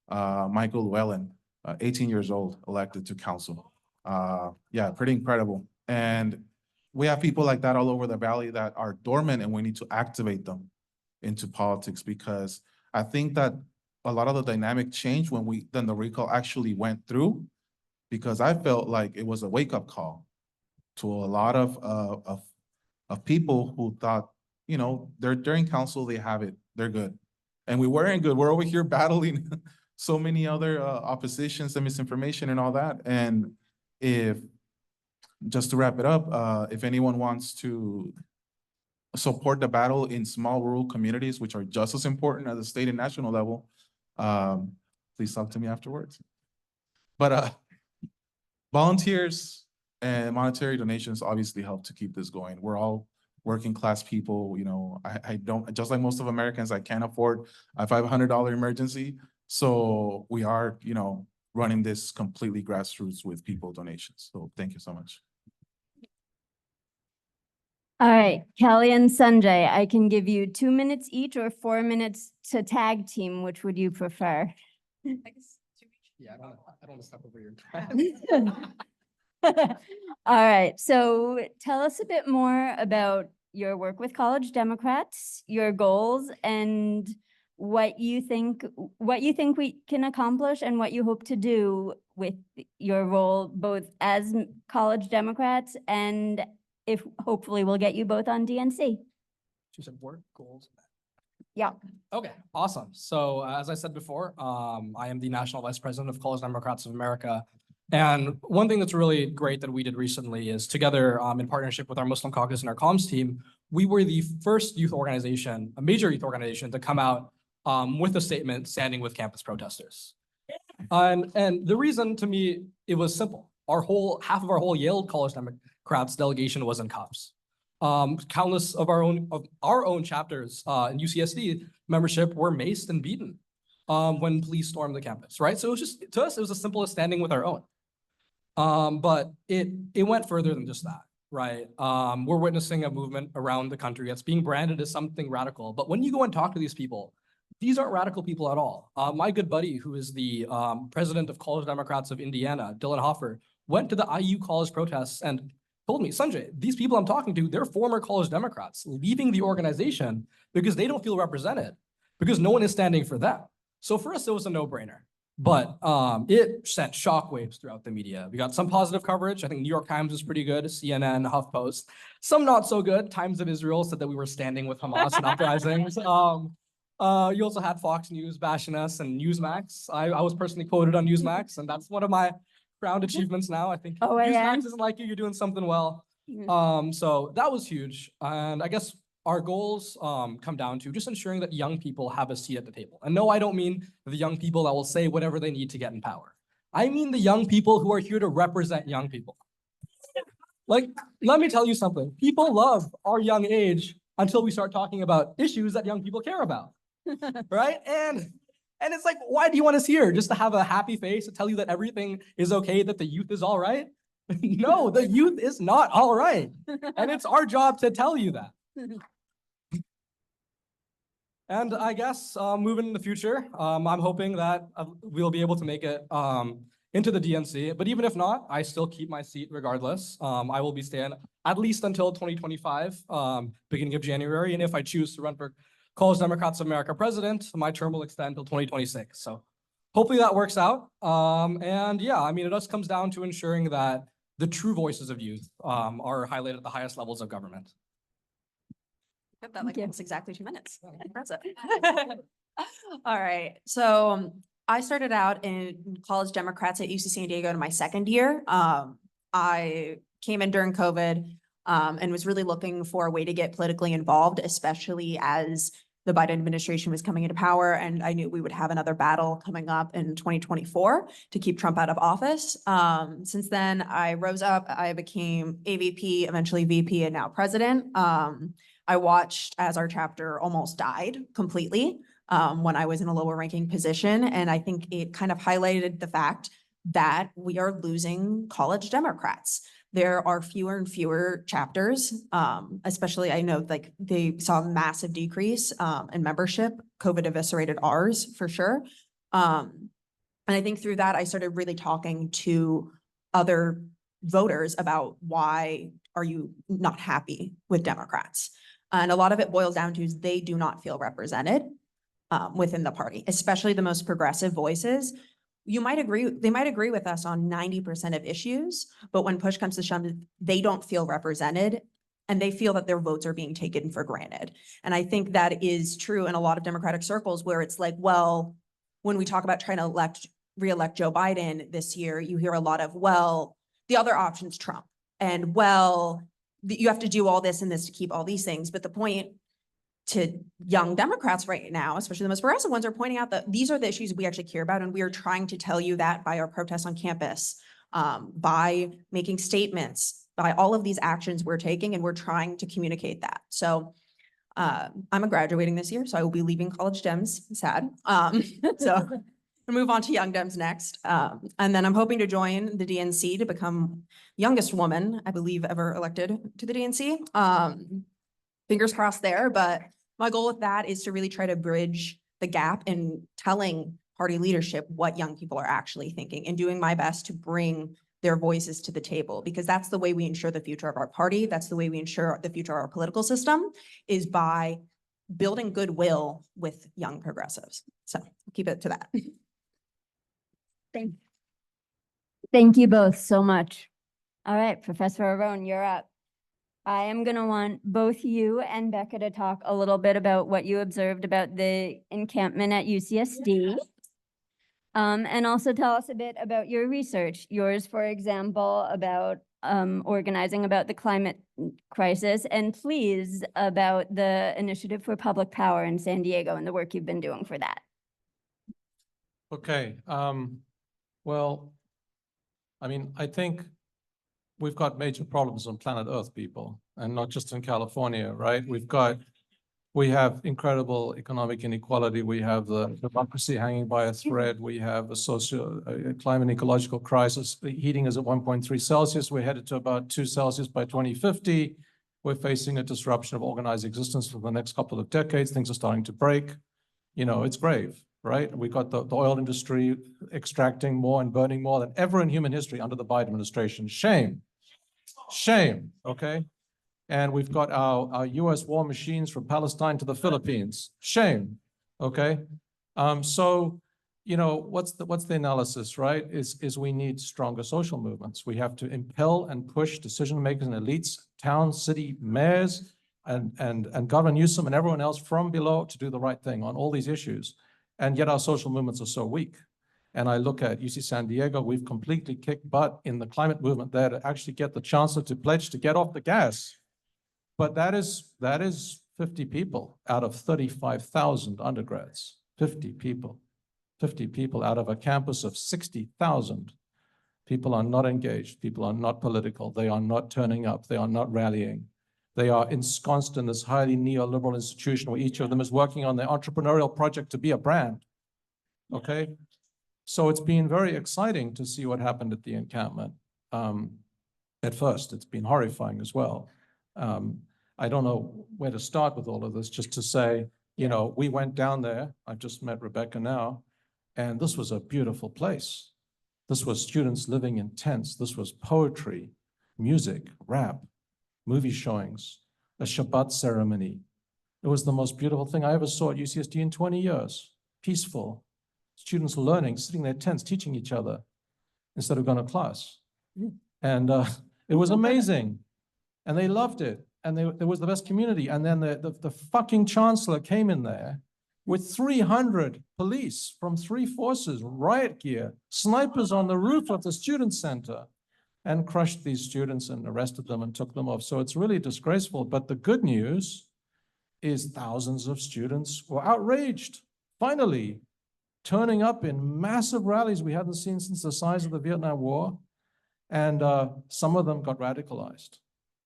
Michael Llewellyn, 18 years old, elected to council. Yeah, pretty incredible. And we have people like that all over the valley that are dormant, and we need to activate them into politics, because I think that a lot of the dynamic changed when the recall actually went through, because I felt like it was a wake-up call to a lot of people who thought, they're in council, they have it, they're good. And we weren't good. We're over here battling so many other oppositions and misinformation and all that. And just to wrap it up, if anyone wants to support the battle in small rural communities, which are just as important at the state and national level, please talk to me afterwards. But volunteers and monetary donations obviously help to keep this going. We're all working class people. I don't, just like most of Americans, I can't afford a $500 emergency. So we are, running this completely grassroots with people donations. So thank you so much. All right, Calli and Sunjay, I can give you 2 minutes each or 4 minutes to tag team. Which would you prefer? Yeah, I don't want to step over your All right, so tell us a bit more about your work with College Democrats, your goals, and what you think we can accomplish, and what you hope to do with your role, both as College Democrats and if hopefully we'll get you both on DNC. She said work goals. Yeah. Okay, awesome. So as I said before, I am the National Vice President of College Democrats of America. And one thing that's really great that we did recently is together in partnership with our Muslim Caucus and our comms team, we were the first youth organization, a major youth organization, to come out with a statement standing with campus protesters. And the reason to me, it was simple. Half of our whole Yale College Democrats delegation was in cops. Countless of our own chapters in UCSD membership were maced and beaten when police stormed the campus, right? So it was just, to us, it was as simple as standing with our own. But it went further than just that, right? We're witnessing a movement around the country that's being branded as something radical. But when you go and talk to these people, these aren't radical people at all. My good buddy, who is the president of College Democrats of Indiana, Dylan Hoffer, went to the IU college protests and told me, Sunjay, these people I'm talking to, they're former college Democrats leaving the organization because they don't feel represented, because no one is standing for them. So for us, it was a no-brainer. But it sent shockwaves throughout the media. We got some positive coverage. I think New York Times was pretty good, CNN, HuffPost. Some not so good. Times of Israel said that we were standing with Hamas and uprisings. You also had Fox News bashing us and Newsmax. I was personally quoted on Newsmax, and that's one of my proud achievements now. I think Newsmax isn't like you're doing something well. So that was huge. And I guess our goals come down to just ensuring that young people have a seat at the table. And no, I don't mean the young people that will say whatever they need to get in power. I mean the young people who are here to represent young people. Like, let me tell you something. People love our young age until we start talking about issues that young people care about, right? And it's like, why do you want us here? Just to have a happy face to tell you that everything is okay, that the youth is all right? No, the youth is not all right. And it's our job to tell you that. And I guess moving in the future, I'm hoping that we'll be able to make it into the DNC. But even if not, I still keep my seat regardless. I will be staying at least until 2025, beginning of January. And if I choose to run for College Democrats of America president, my term will extend until 2026. So hopefully that works out. And yeah, I mean, it just comes down to ensuring that the true voices of youth are highlighted at the highest levels of government. Got that like almost exactly 2 minutes. Impressive. All right. So I started out in College Democrats at UC San Diego in my second year. I came in during COVID and was really looking for a way to get politically involved, especially as the Biden administration was coming into power. And I knew we would have another battle coming up in 2024 to keep Trump out of office. Since then, I rose up, I became AVP, eventually VP, and now president. I watched as our chapter almost died completely when I was in a lower ranking position. And I think it kind of highlighted the fact that we are losing college Democrats. There are fewer and fewer chapters, especially I know like they saw a massive decrease in membership. COVID eviscerated ours for sure. And I think through that, I started really talking to other voters about why are you not happy with Democrats? And a lot of it boils down to is they do not feel represented within the party, especially the most progressive voices. You might agree, they might agree with us on 90% of issues, but when push comes to shove, they don't feel represented and they feel that their votes are being taken for granted. And I think that is true in a lot of Democratic circles where it's like, well, when we talk about trying to re-elect Joe Biden this year, you hear a lot of, well, the other option's Trump. And well, you have to do all this and this to keep all these things. But the point to young Democrats right now, especially the most progressive ones, are pointing out that these are the issues we actually care about. And we are trying to tell you that by our protests on campus, by making statements, by all of these actions we're taking, and we're trying to communicate that. So I'm graduating this year, so I will be leaving College Dems, sad. So we'll move on to Young Dems next. And then I'm hoping to join the DNC to become youngest woman, I believe, ever elected to the DNC. Fingers crossed there, but my goal with that is to really try to bridge the gap in telling party leadership what young people are actually thinking and doing my best to bring their voices to the table, because that's the way we ensure the future of our party. That's the way we ensure the future of our political system, is by building goodwill with young progressives. So keep it to that. Thank you both so much. All right, Professor Arone, you're up. I am gonna want both you and Becca to talk a little bit about what you observed about the encampment at UCSD. And also tell us a bit about your research. Yours, for example, about organizing about the climate crisis, and please about the Initiative for Public Power in San Diego and the work you've been doing for that. Okay, well, I mean, I think we've got major problems on planet Earth, people, and not just in California, right? We have incredible economic inequality. We have the democracy hanging by a thread. We have a climate ecological crisis. The heating is at 1.3 Celsius. We're headed to about 2 Celsius by 2050. We're facing a disruption of organized existence for the next couple of decades. Things are starting to break. You know, it's grave, right? We got the oil industry extracting more and burning more than ever in human history under the Biden administration. Shame. Shame, okay? And we've got our US war machines from Palestine to the Philippines. Shame, okay? So, you know, what's the analysis, right? Is we need stronger social movements. We have to impel and push decision makers and elites, town, city mayors, and Governor Newsom and everyone else from below to do the right thing on all these issues. And yet our social movements are so weak. And I look at UC San Diego, we've completely kicked butt in the climate movement there to actually get the chancellor to pledge to get off the gas. But that is 50 people out of 35,000 undergrads, 50 people out of a campus of 60,000. People are not engaged. People are not political. They are not turning up. They are not rallying. They are ensconced in this highly neoliberal institution where each of them is working on their entrepreneurial project to be a brand, okay? So it's been very exciting to see what happened at the encampment. At first, it's been horrifying as well. I don't know where to start with all of this, just to say, you know, we went down there. I've just met Rebecca now, and this was a beautiful place. This was students living in tents. This was poetry, music, rap, movie showings, a Shabbat ceremony. It was the most beautiful thing I ever saw at UCSD in 20 years. Peaceful. Students learning, sitting in their tents, teaching each other instead of going to class. And it was amazing. And they loved it. And there was the best community. And then the fucking chancellor came in there with 300 police from 3 forces, riot gear, snipers on the roof of the student center, and crushed these students and arrested them and took them off. So it's really disgraceful. But the good news is thousands of students were outraged, finally, turning up in massive rallies we hadn't seen since the size of the Vietnam War. And some of them got radicalized.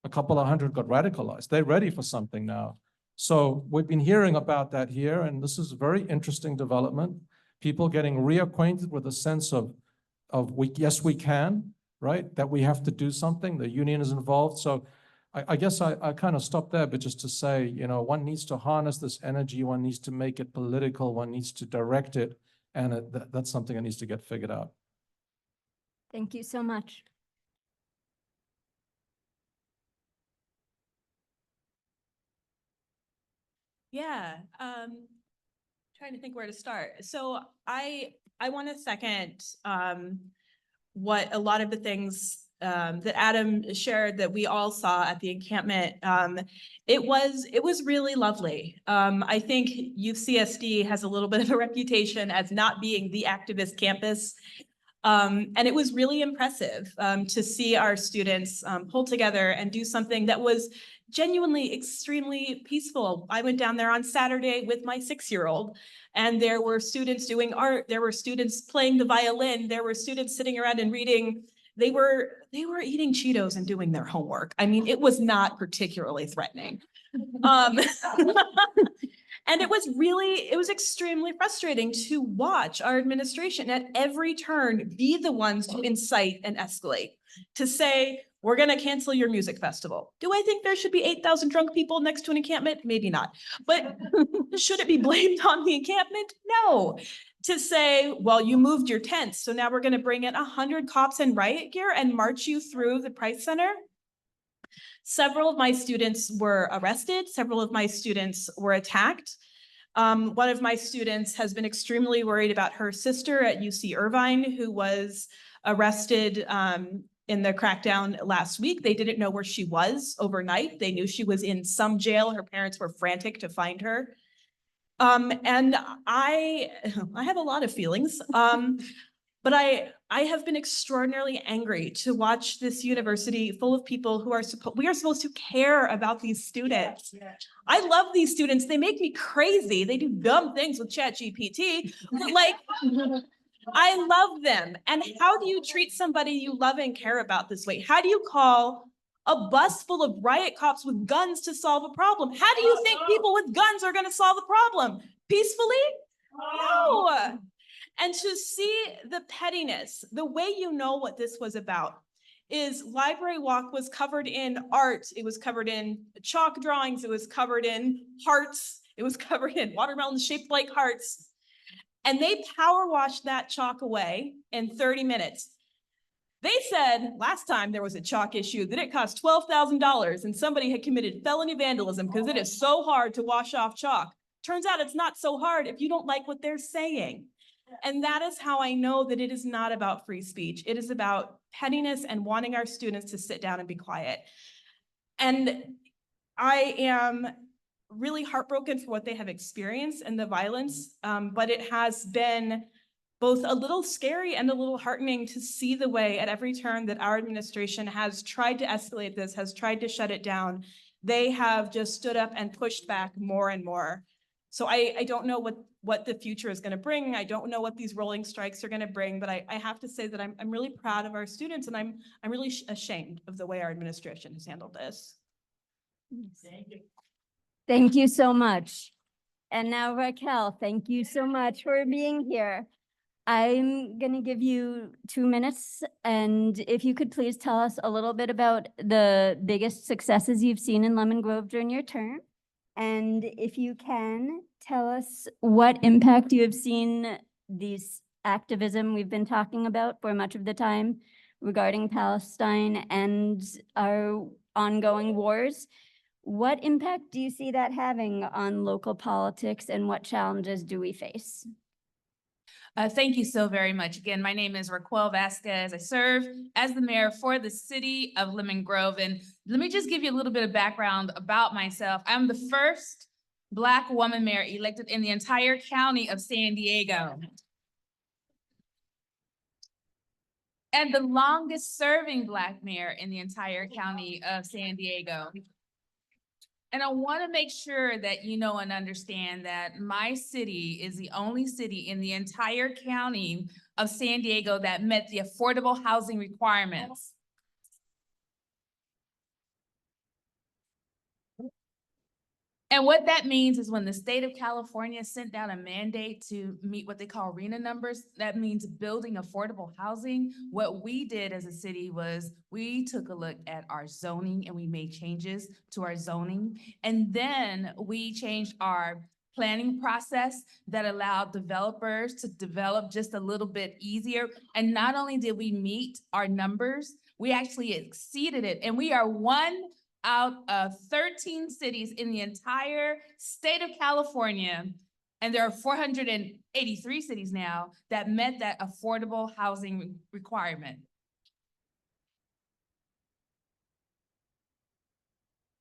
A couple of hundred got radicalized. They're ready for something now. So we've been hearing about that here, and this is a very interesting development. People getting reacquainted with a sense of yes, we can, right? That we have to do something. The union is involved. So I guess I kind of stopped there, but just to say, you know, one needs to harness this energy. One needs to make it political. One needs to direct it. And that's something that needs to get figured out. Thank you so much. Yeah, trying to think where to start. So I want to second what a lot of the things that Adam shared that we all saw at the encampment. It was really lovely. I think UCSD has a little bit of a reputation as not being the activist campus. And it was really impressive to see our students pull together and do something that was genuinely extremely peaceful. I went down there on Saturday with my 6-year-old, and there were students doing art. There were students playing the violin. There were students sitting around and reading. They were eating Cheetos and doing their homework. I mean, it was not particularly threatening. And it was extremely frustrating to watch our administration at every turn be the ones to incite and escalate, to say, we're going to cancel your music festival. Do I think there should be 8,000 drunk people next to an encampment? Maybe not. But should it be blamed on the encampment? No. To say, well, you moved your tents, so now we're going to bring in 100 cops in riot gear and march you through the Price Center. Several of my students were arrested. Several of my students were attacked. One of my students has been extremely worried about her sister at UC Irvine, who was arrested in the crackdown last week. They didn't know where she was overnight. They knew she was in some jail. Her parents were frantic to find her. And I have a lot of feelings. But I have been extraordinarily angry to watch this university full of people who are we are supposed to care about these students. I love these students. They make me crazy. They do dumb things with ChatGPT, but like, I love them. And how do you treat somebody you love and care about this way? How do you call a bus full of riot cops with guns to solve a problem? How do you think people with guns are going to solve the problem? Peacefully? No. And to see the pettiness, the way you know what this was about is Library Walk was covered in art. It was covered in chalk drawings. It was covered in hearts. It was covered in watermelons shaped like hearts. And they power washed that chalk away in 30 minutes. They said last time there was a chalk issue that it cost $12,000 and somebody had committed felony vandalism because it is so hard to wash off chalk. Turns out it's not so hard if you don't like what they're saying. And that is how I know that it is not about free speech. It is about pettiness and wanting our students to sit down and be quiet. And I am really heartbroken for what they have experienced and the violence, but it has been both a little scary and a little heartening to see the way at every turn that our administration has tried to escalate this, has tried to shut it down. They have just stood up and pushed back more and more. So I don't know what the future is going to bring. I don't know what these rolling strikes are going to bring, but I have to say that I'm really proud of our students, and I'm really ashamed of the way our administration has handled this. Thank you. Thank you so much. And now Raquel, thank you so much for being here. I'm going to give you 2 minutes, and if you could please tell us a little bit about the biggest successes you've seen in Lemon Grove during your term. And if you can, tell us what impact you have seen these activism we've been talking about for much of the time regarding Palestine and our ongoing wars. What impact do you see that having on local politics, and what challenges do we face? Thank you so very much. Again, my name is Raquel Vasquez. I serve as the mayor for the city of Lemon Grove. And let me just give you a little bit of background about myself. I'm the first Black woman mayor elected in the entire county of San Diego. And the longest serving Black mayor in the entire county of San Diego. And I want to make sure that you know and understand that my city is the only city in the entire county of San Diego that met the affordable housing requirements. And what that means is when the state of California sent down a mandate to meet what they call RHNA numbers, that means building affordable housing. What we did as a city was we took a look at our zoning and we made changes to our zoning. And then we changed our planning process that allowed developers to develop just a little bit easier. And not only did we meet our numbers, we actually exceeded it. And we are one out of 13 cities in the entire state of California, and there are 483 cities now that met that affordable housing requirement.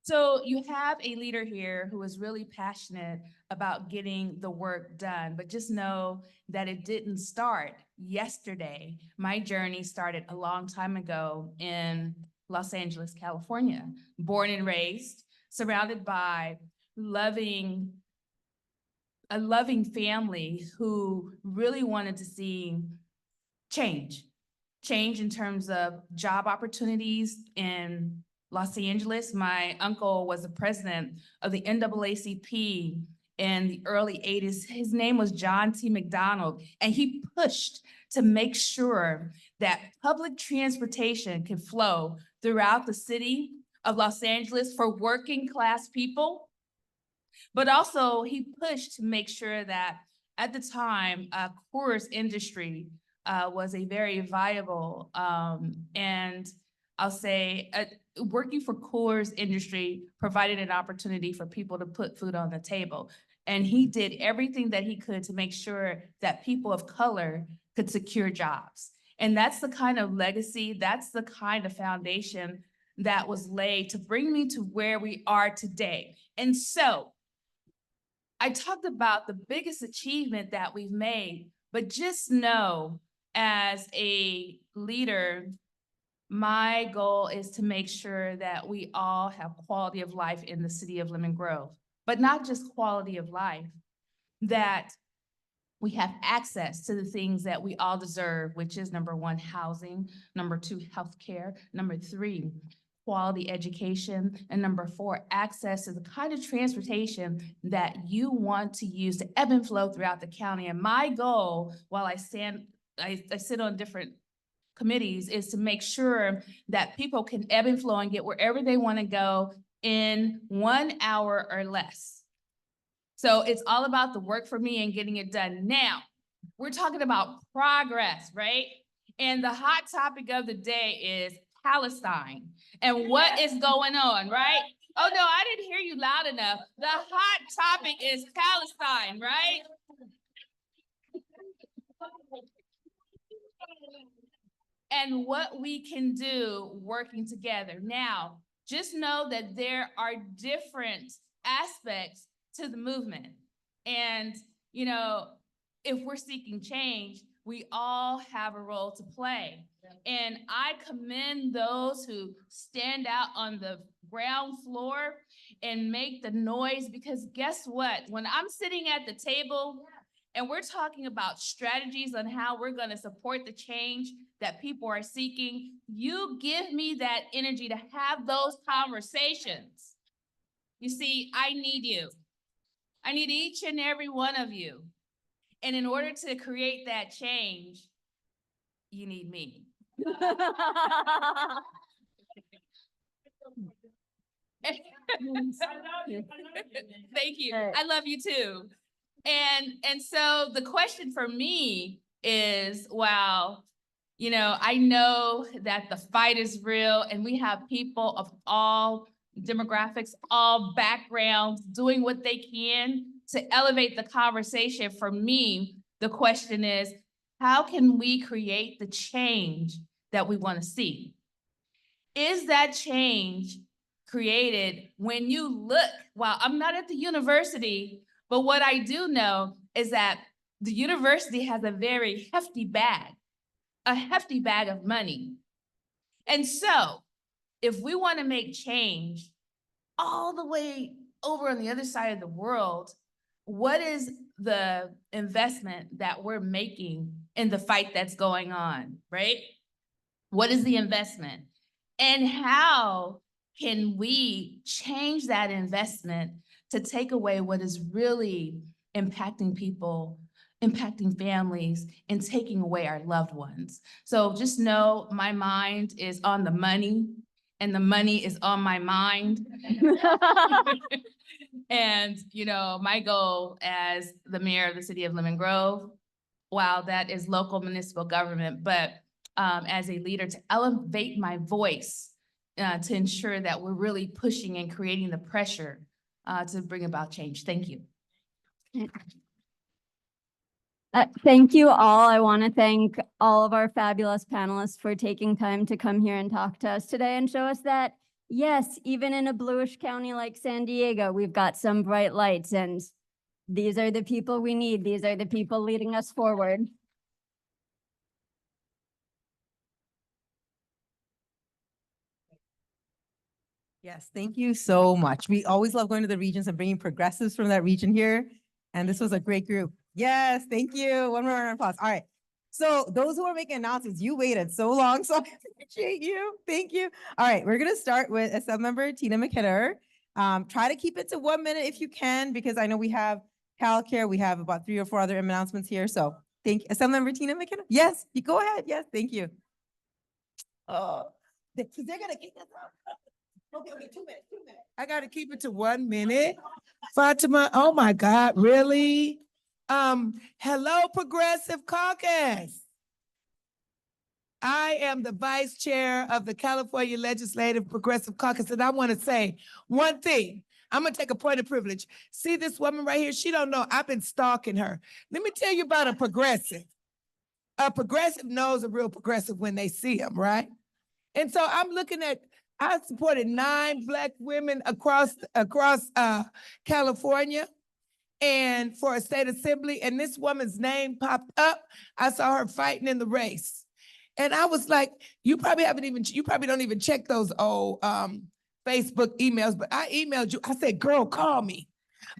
So you have a leader here who is really passionate about getting the work done, but just know that it didn't start yesterday. My journey started a long time ago in Los Angeles, California, born and raised, surrounded by a loving family who really wanted to see change in terms of job opportunities in Los Angeles. My uncle was the president of the NAACP in the early 80s. His name was John T. McDonald, and he pushed to make sure that public transportation could flow throughout the city of Los Angeles for working class people. But also he pushed to make sure that at the time, Coors industry was a very viable, and I'll say working for Coors industry provided an opportunity for people to put food on the table. And he did everything that he could to make sure that people of color could secure jobs. And that's the kind of legacy, that's the kind of foundation that was laid to bring me to where we are today. And so I talked about the biggest achievement that we've made, but just know as a leader, my goal is to make sure that we all have quality of life in the city of Lemon Grove, but not just quality of life, that we have access to the things that we all deserve, which is number one, housing, number two, healthcare, number three, quality education, and number four, access to the kind of transportation that you want to use to ebb and flow throughout the county. And my goal, while I sit on different committees, is to make sure that people can ebb and flow and get wherever they want to go in 1 hour or less. So it's all about the work for me and getting it done. Now, we're talking about progress, right? And the hot topic of the day is Palestine and what is going on, right? Oh no, I didn't hear you loud enough. The hot topic is Palestine, right? And what we can do working together. Now, just know that there are different aspects to the movement. And, you know, if we're seeking change, we all have a role to play. And I commend those who stand out on the ground floor and make the noise, because guess what? When I'm sitting at the table and we're talking about strategies on how we're going to support the change that people are seeking, you give me that energy to have those conversations. You see, I need you. I need each and every one of you. And in order to create that change, you need me. Thank you. I love you too. And so the question for me is, wow, you know, I know that the fight is real and we have people of all demographics, all backgrounds doing what they can to elevate the conversation. For me, the question is, how can we create the change that we want to see? Is that change created when you look? Well, I'm not at the university, but what I do know is that the university has a very hefty bag of money. And so if we want to make change all the way over on the other side of the world, what is the investment that we're making in the fight that's going on, right? What is the investment? And how can we change that investment to take away what is really impacting people, impacting families, and taking away our loved ones? So just know my mind is on the money, and the money is on my mind. And, you know, my goal as the mayor of the city of Lemon Grove, while that is local municipal government, but as a leader, to elevate my voice to ensure that we're really pushing and creating the pressure to bring about change. Thank you. Thank you all. I want to thank all of our fabulous panelists for taking time to come here and talk to us today and show us that, yes, even in a bluish county like San Diego, we've got some bright lights, and these are the people we need. These are the people leading us forward. Yes, thank you so much. We always love going to the regions and bringing progressives from that region here. And this was a great group. Yes, thank you. One more round of applause. All right. So those who are making announcements, you waited so long, so I appreciate you. Thank you. All right, we're going to start with Assemblymember Tina McKinnon. Try to keep it to 1 minute if you can, because I know we have CalCare. We have about 3 or 4 other announcements here. So thank you. Assemblymember Tina McKinnon. Yes, you go ahead. Yes, thank you. Oh, they're going to kick us out. Okay, 2 minutes. I got to keep it to 1 minute. Fatima, oh my God, really? Hello, Progressive Caucus. I am the vice chair of the California Legislative Progressive Caucus, and I want to say one thing. I'm going to take a point of privilege. See this woman right here? She don't know. I've been stalking her. Let me tell you about a progressive. A progressive knows a real progressive when they see him, right? And so I'm looking at, I supported 9 Black women across California and for a state assembly, and this woman's name popped up. I saw her fighting in the race. And I was like, you probably don't even check those old Facebook emails, but I emailed you. I said, girl, call me.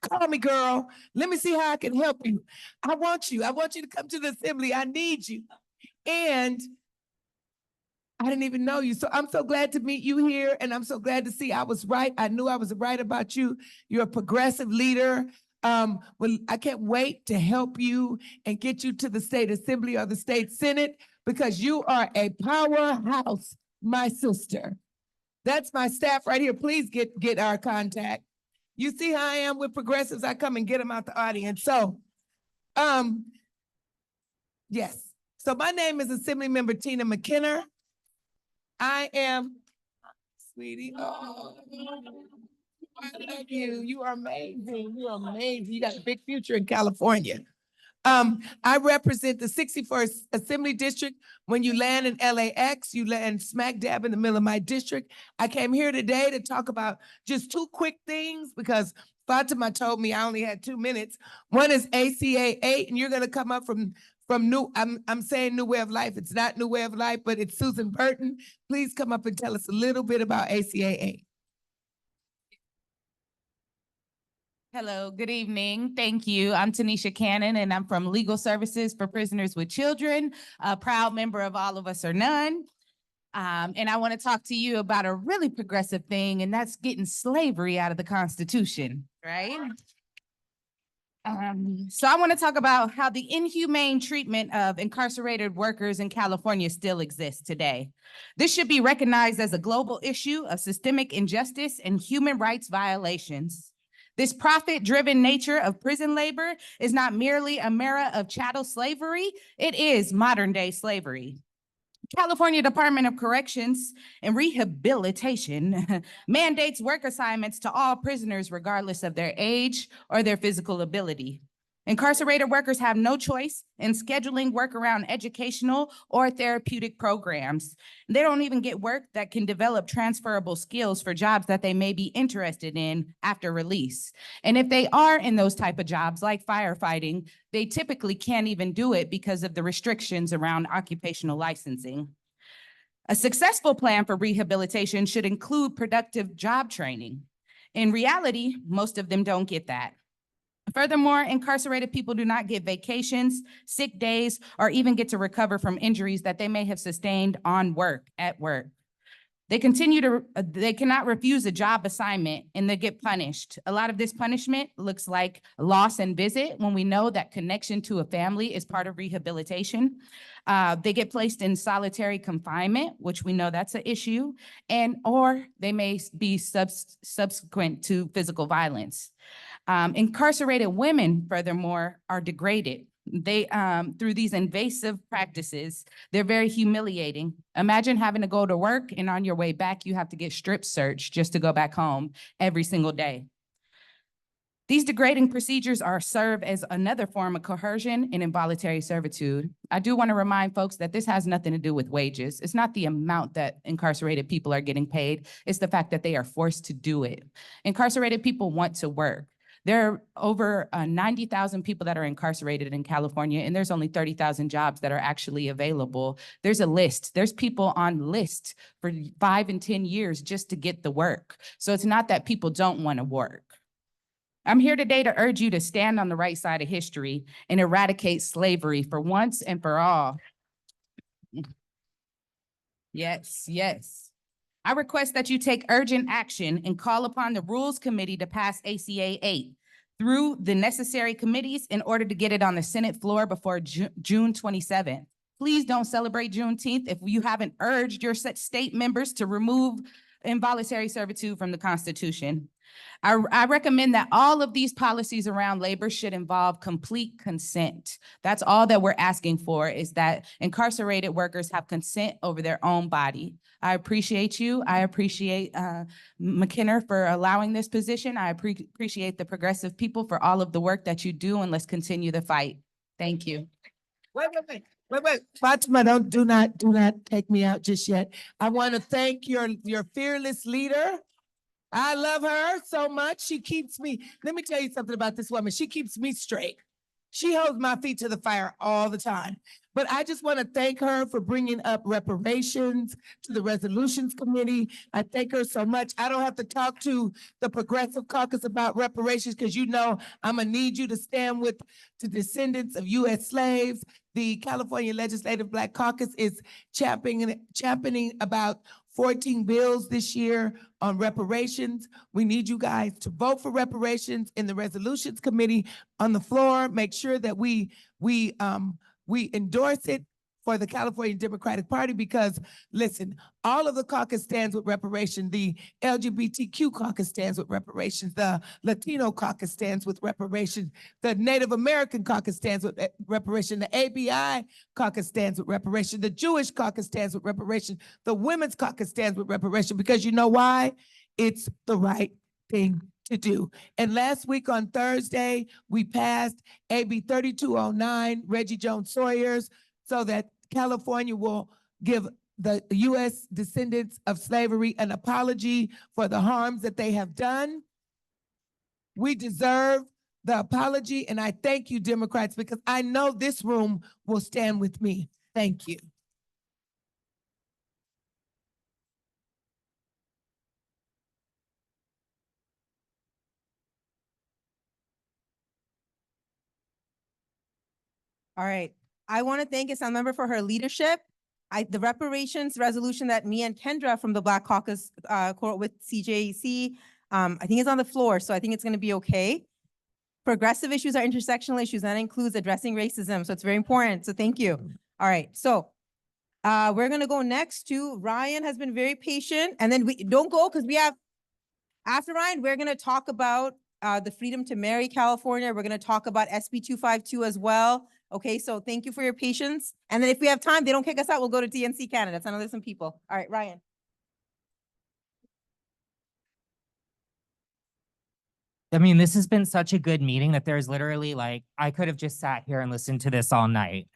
Call me, girl. Let me see how I can help you. I want you to come to the assembly. I need you. And I didn't even know you. So I'm so glad to meet you here. And I'm so glad to see I was right. I knew I was right about you. You're a progressive leader. Well, I can't wait to help you and get you to the state assembly or the state senate because you are a powerhouse, my sister. That's my staff right here. Please get our contact. You see how I am with progressives? I come and get them out the audience. So, yes. So my name is Assemblymember Tina McKenna. I am, sweetie, oh, I love you. You are amazing. You are amazing. You got a big future in California. I represent the 61st Assembly District. When you land in LAX, you land smack dab in the middle of my district. I came here today to talk about just 2 quick things because Fatima told me I only had 2 minutes. One is ACA 8, and you're gonna come up from new, I'm saying New Way of Life. It's not New Way of Life, but it's Susan Burton. Please come up and tell us a little bit about ACA 8. Hello, good evening. Thank you. I'm Tanisha Cannon, and I'm from Legal Services for Prisoners with Children, a proud member of All of Us or None. And I want to talk to you about a really progressive thing, and that's getting slavery out of the Constitution, right? So I want to talk about how the inhumane treatment of incarcerated workers in California still exists today. This should be recognized as a global issue of systemic injustice and human rights violations. This profit-driven nature of prison labor is not merely a mirror of chattel slavery, it is modern-day slavery. California Department of Corrections and Rehabilitation mandates work assignments to all prisoners regardless of their age or their physical ability. Incarcerated workers have no choice in scheduling work around educational or therapeutic programs. They don't even get work that can develop transferable skills for jobs that they may be interested in after release. And if they are in those type of jobs like firefighting, they typically can't even do it because of the restrictions around occupational licensing. A successful plan for rehabilitation should include productive job training. In reality, most of them don't get that. Furthermore, incarcerated people do not get vacations, sick days, or even get to recover from injuries that they may have sustained at work. They cannot refuse a job assignment and they get punished. A lot of this punishment looks like loss and visit when we know that connection to a family is part of rehabilitation. They get placed in solitary confinement, which we know that's an issue, or they may be subsequent to physical violence. Incarcerated women, furthermore, are degraded. They, through these invasive practices, they're very humiliating. Imagine having to go to work and on your way back, you have to get strip searched just to go back home every single day. These degrading procedures serve as another form of coercion and involuntary servitude. I do want to remind folks that this has nothing to do with wages. It's not the amount that incarcerated people are getting paid. It's the fact that they are forced to do it. Incarcerated people want to work. There are over 90,000 people that are incarcerated in California, and there's only 30,000 jobs that are actually available. There's a list. There's people on lists for 5 and 10 years just to get the work. So it's not that people don't want to work. I'm here today to urge you to stand on the right side of history and eradicate slavery for once and for all. Yes, yes. I request that you take urgent action and call upon the Rules Committee to pass ACA 8 through the necessary committees in order to get it on the Senate floor before June 27th. Please don't celebrate Juneteenth if you haven't urged your state members to remove involuntary servitude from the Constitution. I recommend that all of these policies around labor should involve complete consent. That's all that we're asking for, is that incarcerated workers have consent over their own body. I appreciate you. I appreciate McKenna for allowing this position. I appreciate the progressive people for all of the work that you do, and let's continue the fight. Thank you. Wait. Fatima, do not take me out just yet. I want to thank your fearless leader. I love her so much. She keeps me, let me tell you something about this woman. She keeps me straight. She holds my feet to the fire all the time. But I just want to thank her for bringing up reparations to the resolutions committee. I thank her so much. I don't have to talk to the Progressive Caucus about reparations because you know I'm gonna need you to stand with the descendants of U.S. slaves. The California Legislative Black Caucus is championing about 14 bills this year on reparations. We need you guys to vote for reparations in the resolutions committee on the floor. Make sure that we endorse it for the California Democratic Party because, listen, all of the caucus stands with reparation. The LGBTQ caucus stands with reparations. The Latino caucus stands with reparations. The Native American caucus stands with reparation. The ABI caucus stands with reparation. The Jewish caucus stands with reparation. The Women's caucus stands with reparation because you know why? It's the right thing to do. And last week on Thursday, we passed AB 3209, Reggie Jones Sawyers, so that California will give the U.S. descendants of slavery an apology for the harms that they have done. We deserve the apology, and I thank you, Democrats, because I know this room will stand with me. Thank you. All right. I want to thank Assemblymember for her leadership. The reparations resolution that me and Kendra from the Black Caucus with CJC, I think it's on the floor, so I think it's going to be okay. Progressive issues are intersectional issues, and that includes addressing racism, so it's very important, so thank you. All right, so we're going to go next to Ryan has been very patient, and then we don't go because we have, after Ryan, we're going to talk about the Freedom to Marry California. We're going to talk about SB 252 as well. Okay, so thank you for your patience. And then if we have time, they don't kick us out, we'll go to DNC candidates. I know there's some people. All right, Ryan. I mean, this has been such a good meeting that there's literally like, I could have just sat here and listened to this all night.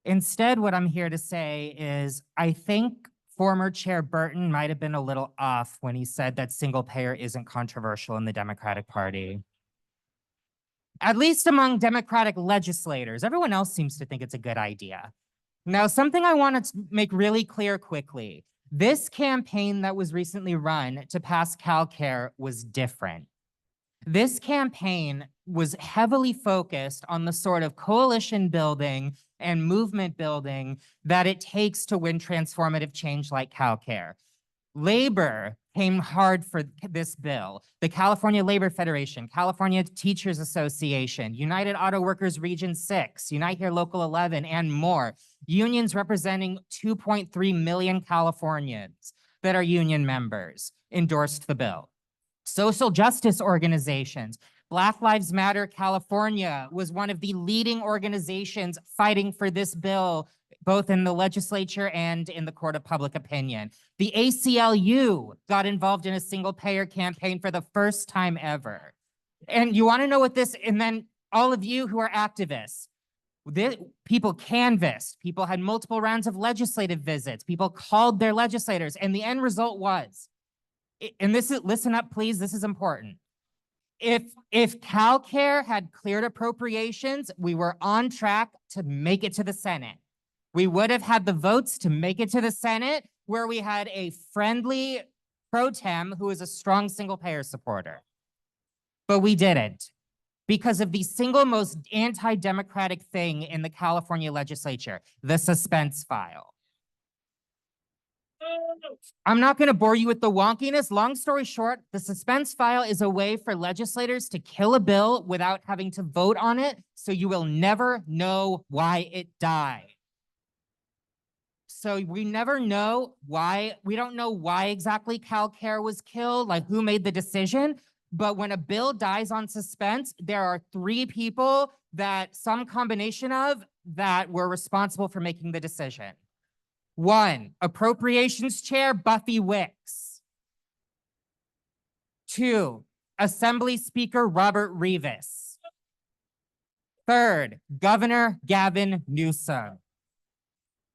Instead, what I'm here to say is I think former Chair Burton might have been a little off when he said that single payer isn't controversial in the Democratic Party. At least among Democratic legislators. Everyone else seems to think it's a good idea. Now, something I want to make really clear quickly. This campaign that was recently run to pass CalCare was different. This campaign was heavily focused on the sort of coalition building and movement building that it takes to win transformative change like CalCare. Labor came hard for this bill. The California Labor Federation, California Teachers Association, United Auto Workers Region 6, Unite Here Local 11, and more. Unions representing 2.3 million Californians that are union members endorsed the bill. Social justice organizations, Black Lives Matter California was one of the leading organizations fighting for this bill, both in the legislature and in the court of public opinion. The ACLU got involved in a single payer campaign for the first time ever. And you want to know what this, and then all of you who are activists, people canvassed, people had multiple rounds of legislative visits, people called their legislators, and the end result was, and this is, listen up, please, this is important. If CalCare had cleared appropriations, we were on track to make it to the Senate. We would have had the votes to make it to the Senate, where we had a friendly pro tem who is a strong single payer supporter. But we didn't, because of the single most anti-democratic thing in the California legislature, the suspense file. I'm not going to bore you with the wonkiness. Long story short, the suspense file is a way for legislators to kill a bill without having to vote on it, so you will never know why it died. So we never know why, we don't know why exactly CalCare was killed, like who made the decision, but when a bill dies on suspense, there are 3 people that some combination of that were responsible for making the decision. 1, Appropriations Chair Buffy Wicks. 2, Assembly Speaker Robert Rivas. Third, Governor Gavin Newsom.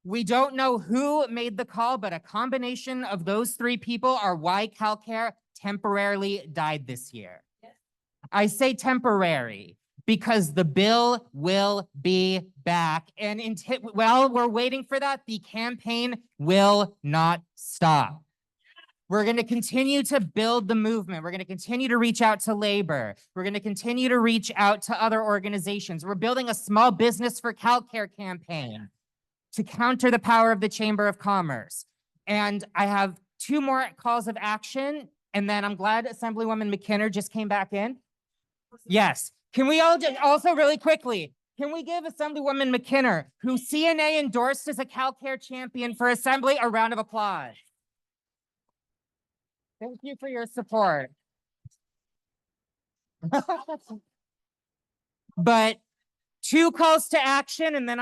We don't know who made the call, but a combination of those three people are why CalCare temporarily died this year. I say temporary because the bill will be back. And while we're waiting for that, the campaign will not stop. We're going to continue to build the movement. We're going to continue to reach out to labor. We're going to continue to reach out to other organizations. We're building a small business for CalCare campaign to counter the power of the Chamber of Commerce. And I have two more calls of action. And then I'm glad Assemblywoman McKinnon just came back in. Yes. Can we all just also really quickly, can we give Assemblywoman McKinnon, who CNA endorsed as a CalCare champion for Assembly, a round of applause? Thank you for your support. But two calls to action, and then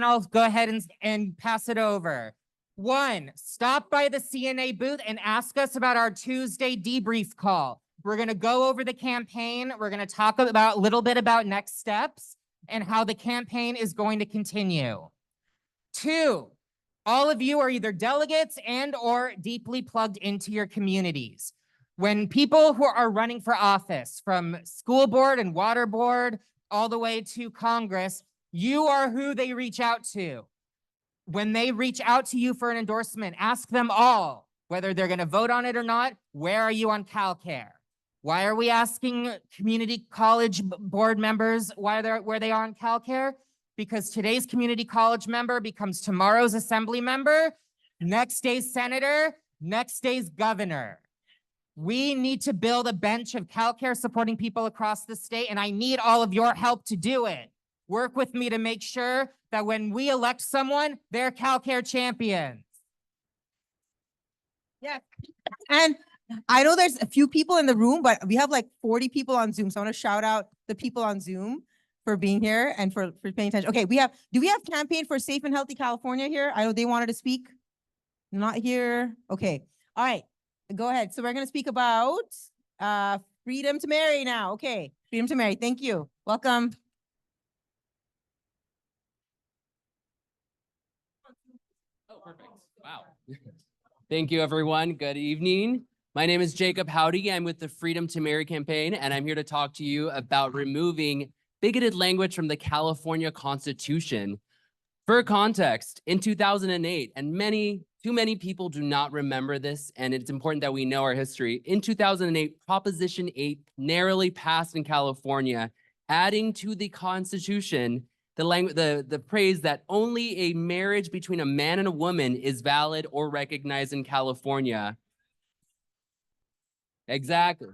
I'll go ahead and pass it over. One, stop by the CNA booth and ask us about our Tuesday debrief call. We're going to go over the campaign. We're going to talk about a little bit about next steps and how the campaign is going to continue. Two, all of you are either delegates and or deeply plugged into your communities. When people who are running for office, from school board and water board all the way to Congress, you are who they reach out to. When they reach out to you for an endorsement, ask them all, whether they're going to vote on it or not, where are you on CalCare? Why are we asking community college board members where they are on CalCare? Because today's community college member becomes tomorrow's assembly member, next day's senator, next day's governor. We need to build a bench of CalCare supporting people across the state, and I need all of your help to do it. Work with me to make sure that when we elect someone, they're CalCare champions. Yeah. And I know there's a few people in the room, but we have like 40 people on Zoom. So I want to shout out the people on Zoom for being here and for paying attention. Okay, do we have campaign for safe and healthy California here? I know they wanted to speak. Not here. Okay. All right. Go ahead. So we're going to speak about freedom to marry now. Okay. Freedom to marry. Thank you. Welcome. Oh, perfect. Wow. Thank you, everyone. Good evening. My name is Jacob Howdy. I'm with the Freedom to Marry campaign, and I'm here to talk to you about removing bigoted language from the California Constitution. For context, in 2008, and too many people do not remember this, and it's important that we know our history. In 2008, Proposition 8 narrowly passed in California, adding to the Constitution the phrase that only a marriage between a man and a woman is valid or recognized in California. Exactly.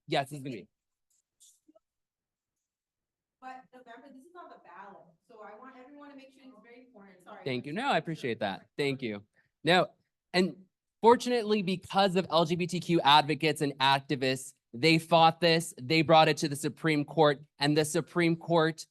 Yes, it's gonna be. But November, this is on the ballot. So I want everyone to make sure it's very important. Sorry. Thank you. No, I appreciate that. Thank you. No, and fortunately, because of LGBTQ advocates and activists, they fought this, they brought it to the Supreme Court, and the Supreme Court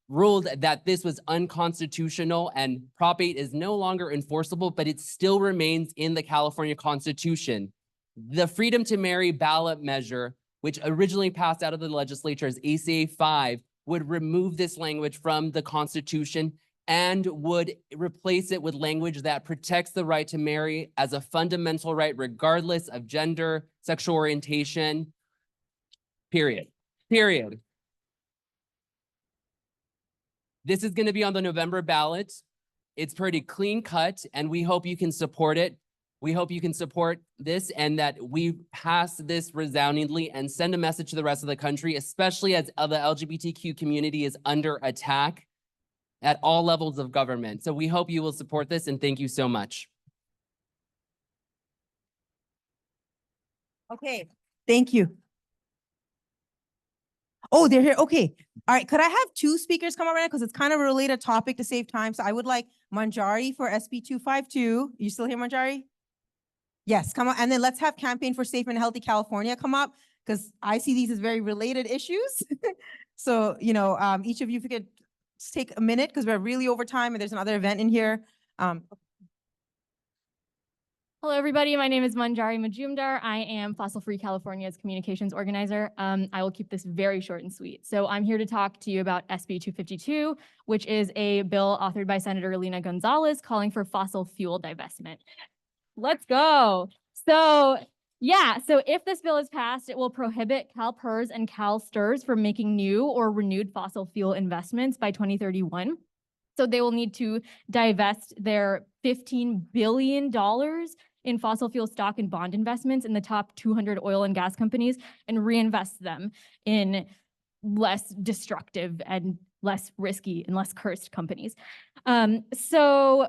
ruled that this was unconstitutional and Prop 8 is no longer enforceable, but it still remains in the California Constitution. The Freedom to Marry ballot measure, which originally passed out of the legislature as ACA 5, would remove this language from the Constitution and would replace it with language that protects the right to marry as a fundamental right, regardless of gender, sexual orientation, period. This is going to be on the November ballot. It's pretty clean cut, and we hope you can support it. We hope you can support this and that we pass this resoundingly and send a message to the rest of the country, especially as the LGBTQ community is under attack at all levels of government. So we hope you will support this, and thank you so much. Okay, thank you. Oh, they're here. Okay. All right. Could I have two speakers come up right now? Because it's kind of a related topic to save time. So I would like Manjari for SB 252. You still here, Manjari? Yes, come on. And then let's have Campaign for Safe and Healthy California come up, because I see these as very related issues. So, each of you, if you could just take a minute, because we're really over time and there's another event in here. Hello, everybody. My name is Manjari Majumdar. I am Fossil Free California's communications organizer. I will keep this very short and sweet. So I'm here to talk to you about SB 252, which is a bill authored by Senator Lina Gonzalez calling for fossil fuel divestment. Let's go. So if this bill is passed, it will prohibit CalPERS and CalSTRS from making new or renewed fossil fuel investments by 2031. So they will need to divest their $15 billion in fossil fuel stock and bond investments in the top 200 oil and gas companies and reinvest them in less destructive and less risky and less cursed companies. So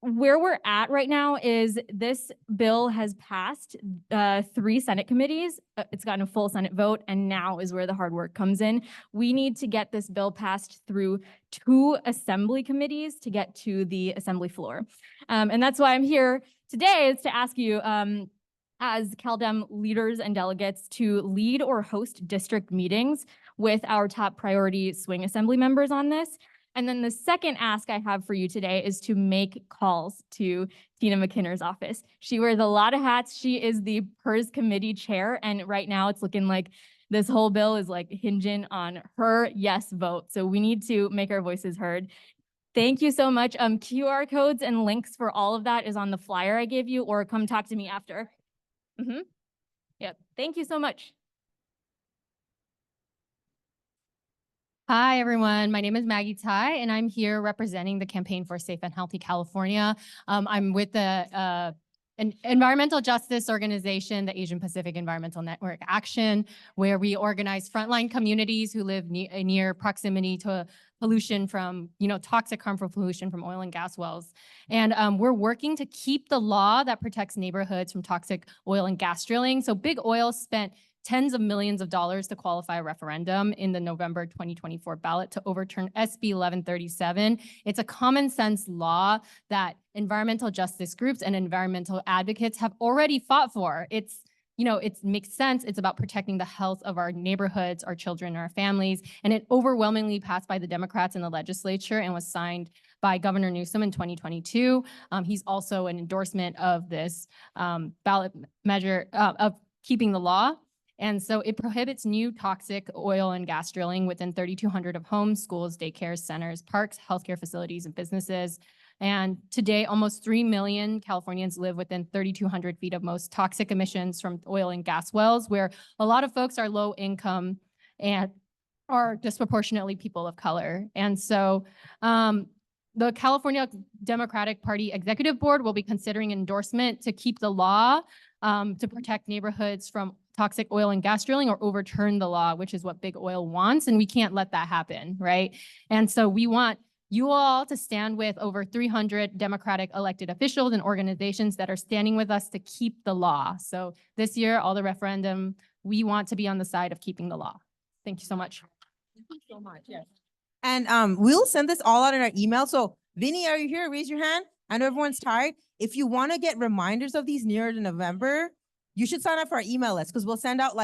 where we're at right now is this bill has passed 3 Senate committees. It's gotten a full Senate vote, and now is where the hard work comes in. We need to get this bill passed through 2 assembly committees to get to the assembly floor. And that's why I'm here today, is to ask you, as CalDEM leaders and delegates, to lead or host district meetings with our top priority swing assembly members on this. And then the second ask I have for you today is to make calls to Tina McKinner's office. She wears a lot of hats. She is the PERS committee chair, and right now it's looking like this whole bill is like hinging on her yes vote. So we need to make our voices heard. Thank you so much. QR codes and links for all of that is on the flyer I gave you, or come talk to me after. Yep. Thank you so much. Hi, everyone. My name is Maggie Tai, and I'm here representing the Campaign for Safe and Healthy California. I'm with the an environmental justice organization, the Asian Pacific Environmental Network Action, where we organize frontline communities who live near proximity to pollution from, toxic, harmful pollution from oil and gas wells. And we're working to keep the law that protects neighborhoods from toxic oil and gas drilling. So Big Oil spent tens of millions of dollars to qualify a referendum in the November 2024 ballot to overturn SB 1137. It's a common sense law that environmental justice groups and environmental advocates have already fought for. It makes sense. It's about protecting the health of our neighborhoods, our children, our families, and it overwhelmingly passed by the Democrats in the legislature and was signed by Governor Newsom in 2022. He's also an endorsement of this ballot measure of keeping the law. And so it prohibits new toxic oil and gas drilling within 3,200 of homes, schools, daycares, centers, parks, healthcare facilities, and businesses. And today, almost 3 million Californians live within 3,200 feet of most toxic emissions from oil and gas wells, where a lot of folks are low income and are disproportionately people of color. And so the California Democratic Party Executive Board will be considering endorsement to keep the law to protect neighborhoods from toxic oil and gas drilling, or overturn the law, which is what Big Oil wants. And we can't let that happen, right? And so we want you all to stand with over 300 Democratic elected officials and organizations that are standing with us to keep the law. So this year, all the referendum, we want to be on the side of keeping the law. Thank you so much. Thank you so much. Yes. And we'll send this all out in our email. So Vinny, are you here? Raise your hand. I know everyone's tired. If you want to get reminders of these nearer to November, you should sign up for our email list, because we'll send out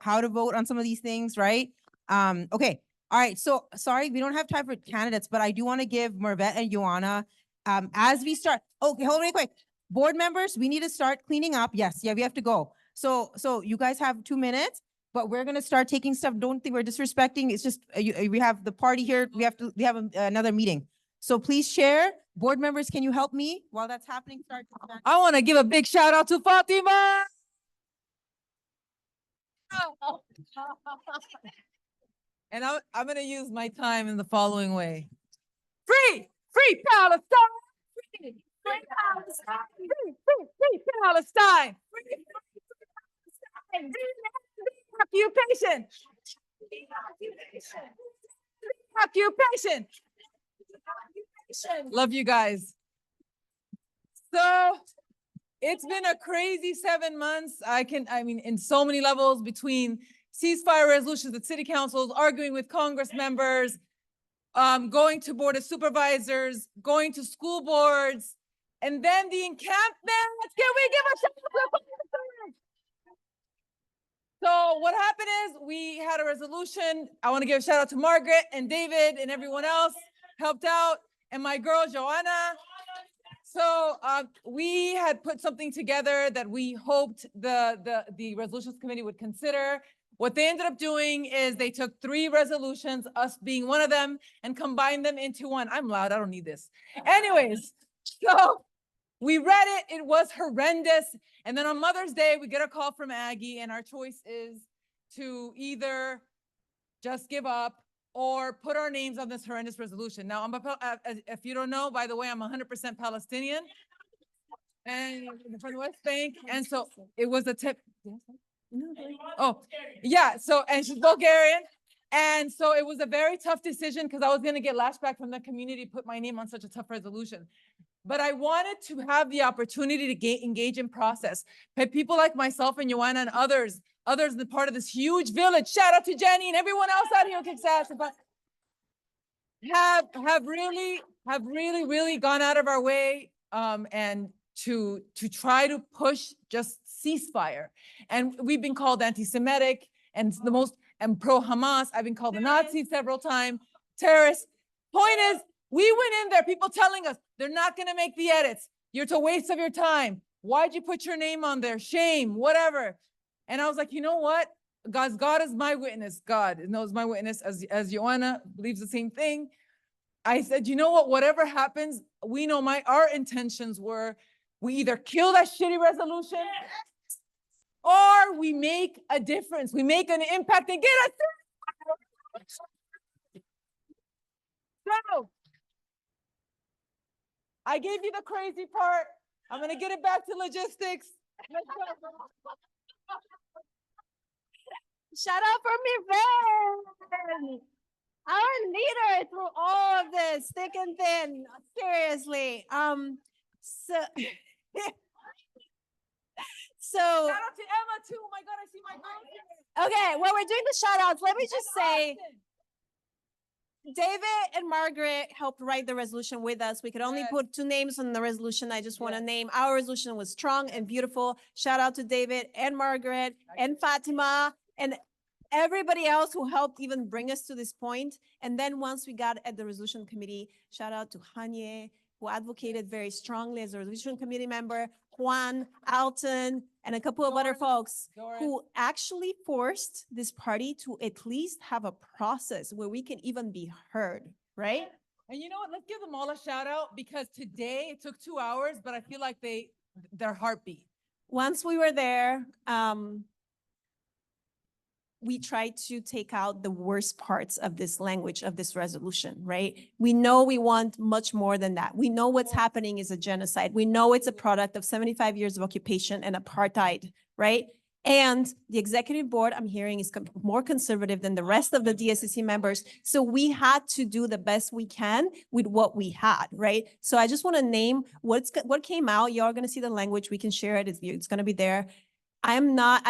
how to vote on some of these things, right? Okay. All right. So sorry, we don't have time for candidates, but I do want to give Mervette and Joanna, as we start. Okay, hold on really quick. Board members, we need to start cleaning up. Yes. Yeah, we have to go. So you guys have 2 minutes, but we're going to start taking stuff. Don't think we're disrespecting. It's just, we have the party here. We have another meeting. So please share. Board members, can you help me while that's happening? I want to give a big shout out to Fatima. And I'm going to use my time in the following way. Free Palestine! Free Palestine! Free Palestine! Occupation! Occupation! Love you guys. So it's been a crazy 7 months. In so many levels, between ceasefire resolutions at city councils, arguing with Congress members, going to board of supervisors, going to school boards, and then the encampment. Can we give a shout out to So what happened is we had a resolution. I want to give a shout out to Margaret and David and everyone else helped out, and my girl Joanna. So we had put something together that we hoped the resolutions committee would consider. What they ended up doing is they took 3 resolutions, us being one of them, and combined them into one. I'm loud, I don't need this. Anyways, so we read it, it was horrendous. And then on Mother's Day, we get a call from Aggie, and our choice is to either just give up or put our names on this horrendous resolution. Now, if you don't know, by the way, I'm 100% Palestinian and from the West Bank. And so it was a tip. Oh, yeah. So, and she's Bulgarian. And so it was a very tough decision because I was going to get lashback from the community to put my name on such a tough resolution. But I wanted to have the opportunity to engage in process. But people like myself and Joanna and others in the part of this huge village, shout out to Jenny and everyone else out here who kicks ass, but have really gone out of our way and to try to push just ceasefire. And we've been called anti-Semitic and pro-Hamas. I've been called a Nazi several times, terrorist. Point is, we went in there, people telling us they're not going to make the edits. It's a waste of your time. Why'd you put your name on there? Shame, whatever. And I was like, you know what? God is my witness. God knows my witness, as Joanna believes the same thing. I said, you know what? Whatever happens, we know our intentions were we either kill that shitty resolution or we make a difference. We make an impact and get us through. So I gave you the crazy part. I'm going to get it back to logistics. Let's go. Shout out for me, friend. Our leader through all of this, thick and thin. Seriously. So Shout out to Emma too. Oh my God, I see my girl. Okay, well, we're doing the shout outs. Let me just say, David and Margaret helped write the resolution with us. We could only put 2 names on the resolution. I just want to name our resolution was strong and beautiful. Shout out to David and Margaret and Fatima and everybody else who helped even bring us to this point. And then once we got at the resolution committee, shout out to Hanye, who advocated very strongly as a resolution committee member, Juan, Alton, and a couple of other folks who actually forced this party to at least have a process where we can even be heard, right? And you know what? Let's give them all a shout out because today it took 2 hours, but I feel like their heartbeat. Once we were there, we tried to take out the worst parts of this language of this resolution, right? We know we want much more than that. We know what's happening is a genocide. We know it's a product of 75 years of occupation and apartheid, right? And the executive board, I'm hearing, is more conservative than the rest of the DSCC members. So we had to do the best we can with what we had, right? So I just want to name what came out. Y'all are going to see the language. We can share it. It's going to be there. I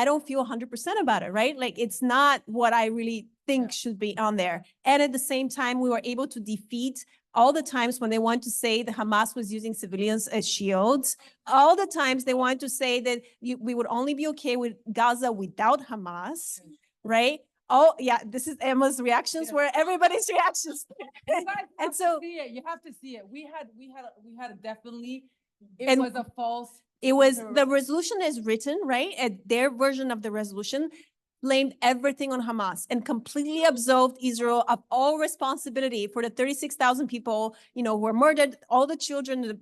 don't feel 100% about it, right? Like it's not what I really think should be on there. And at the same time, we were able to defeat all the times when they want to say that Hamas was using civilians as shields, all the times they want to say that we would only be okay with Gaza without Hamas, right? Oh yeah, this is Emma's reactions where everybody's reactions. And so you have to see it. We had definitely, it was a false. It was, the resolution is written, right? At their version of the resolution blamed everything on Hamas and completely absolved Israel of all responsibility for the 36,000 people, who were murdered, all the children, the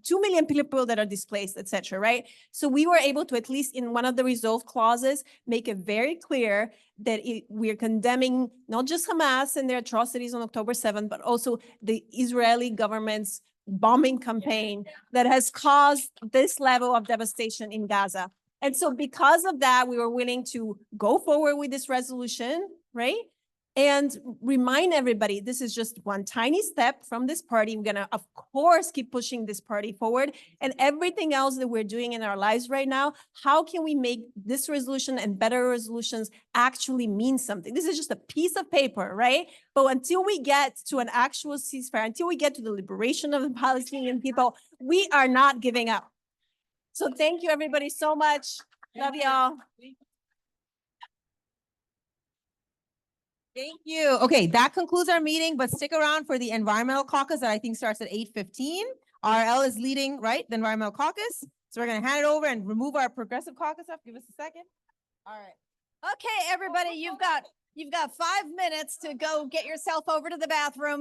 2 million people that are displaced, etc. right? So we were able to, at least in one of the resolve clauses, make it very clear that we're condemning not just Hamas and their atrocities on October 7th, but also the Israeli government's bombing campaign that has caused this level of devastation in Gaza. And so because of that, we were willing to go forward with this resolution, right? And remind everybody, this is just one tiny step from this party. We're gonna, of course, keep pushing this party forward and everything else that we're doing in our lives right now. How can we make this resolution and better resolutions actually mean something? This is just a piece of paper, right? But until we get to an actual ceasefire, until we get to the liberation of the Palestinian people, we are not giving up. So thank you everybody so much. Love y'all. Thank you. Okay, that concludes our meeting, but stick around for the environmental caucus that I think starts at 8:15. RL is leading, right, the environmental caucus. So we're gonna hand it over and remove our progressive caucus up. Give us a second. All right. Okay, everybody, you've got 5 minutes to go get yourself over to the bathroom.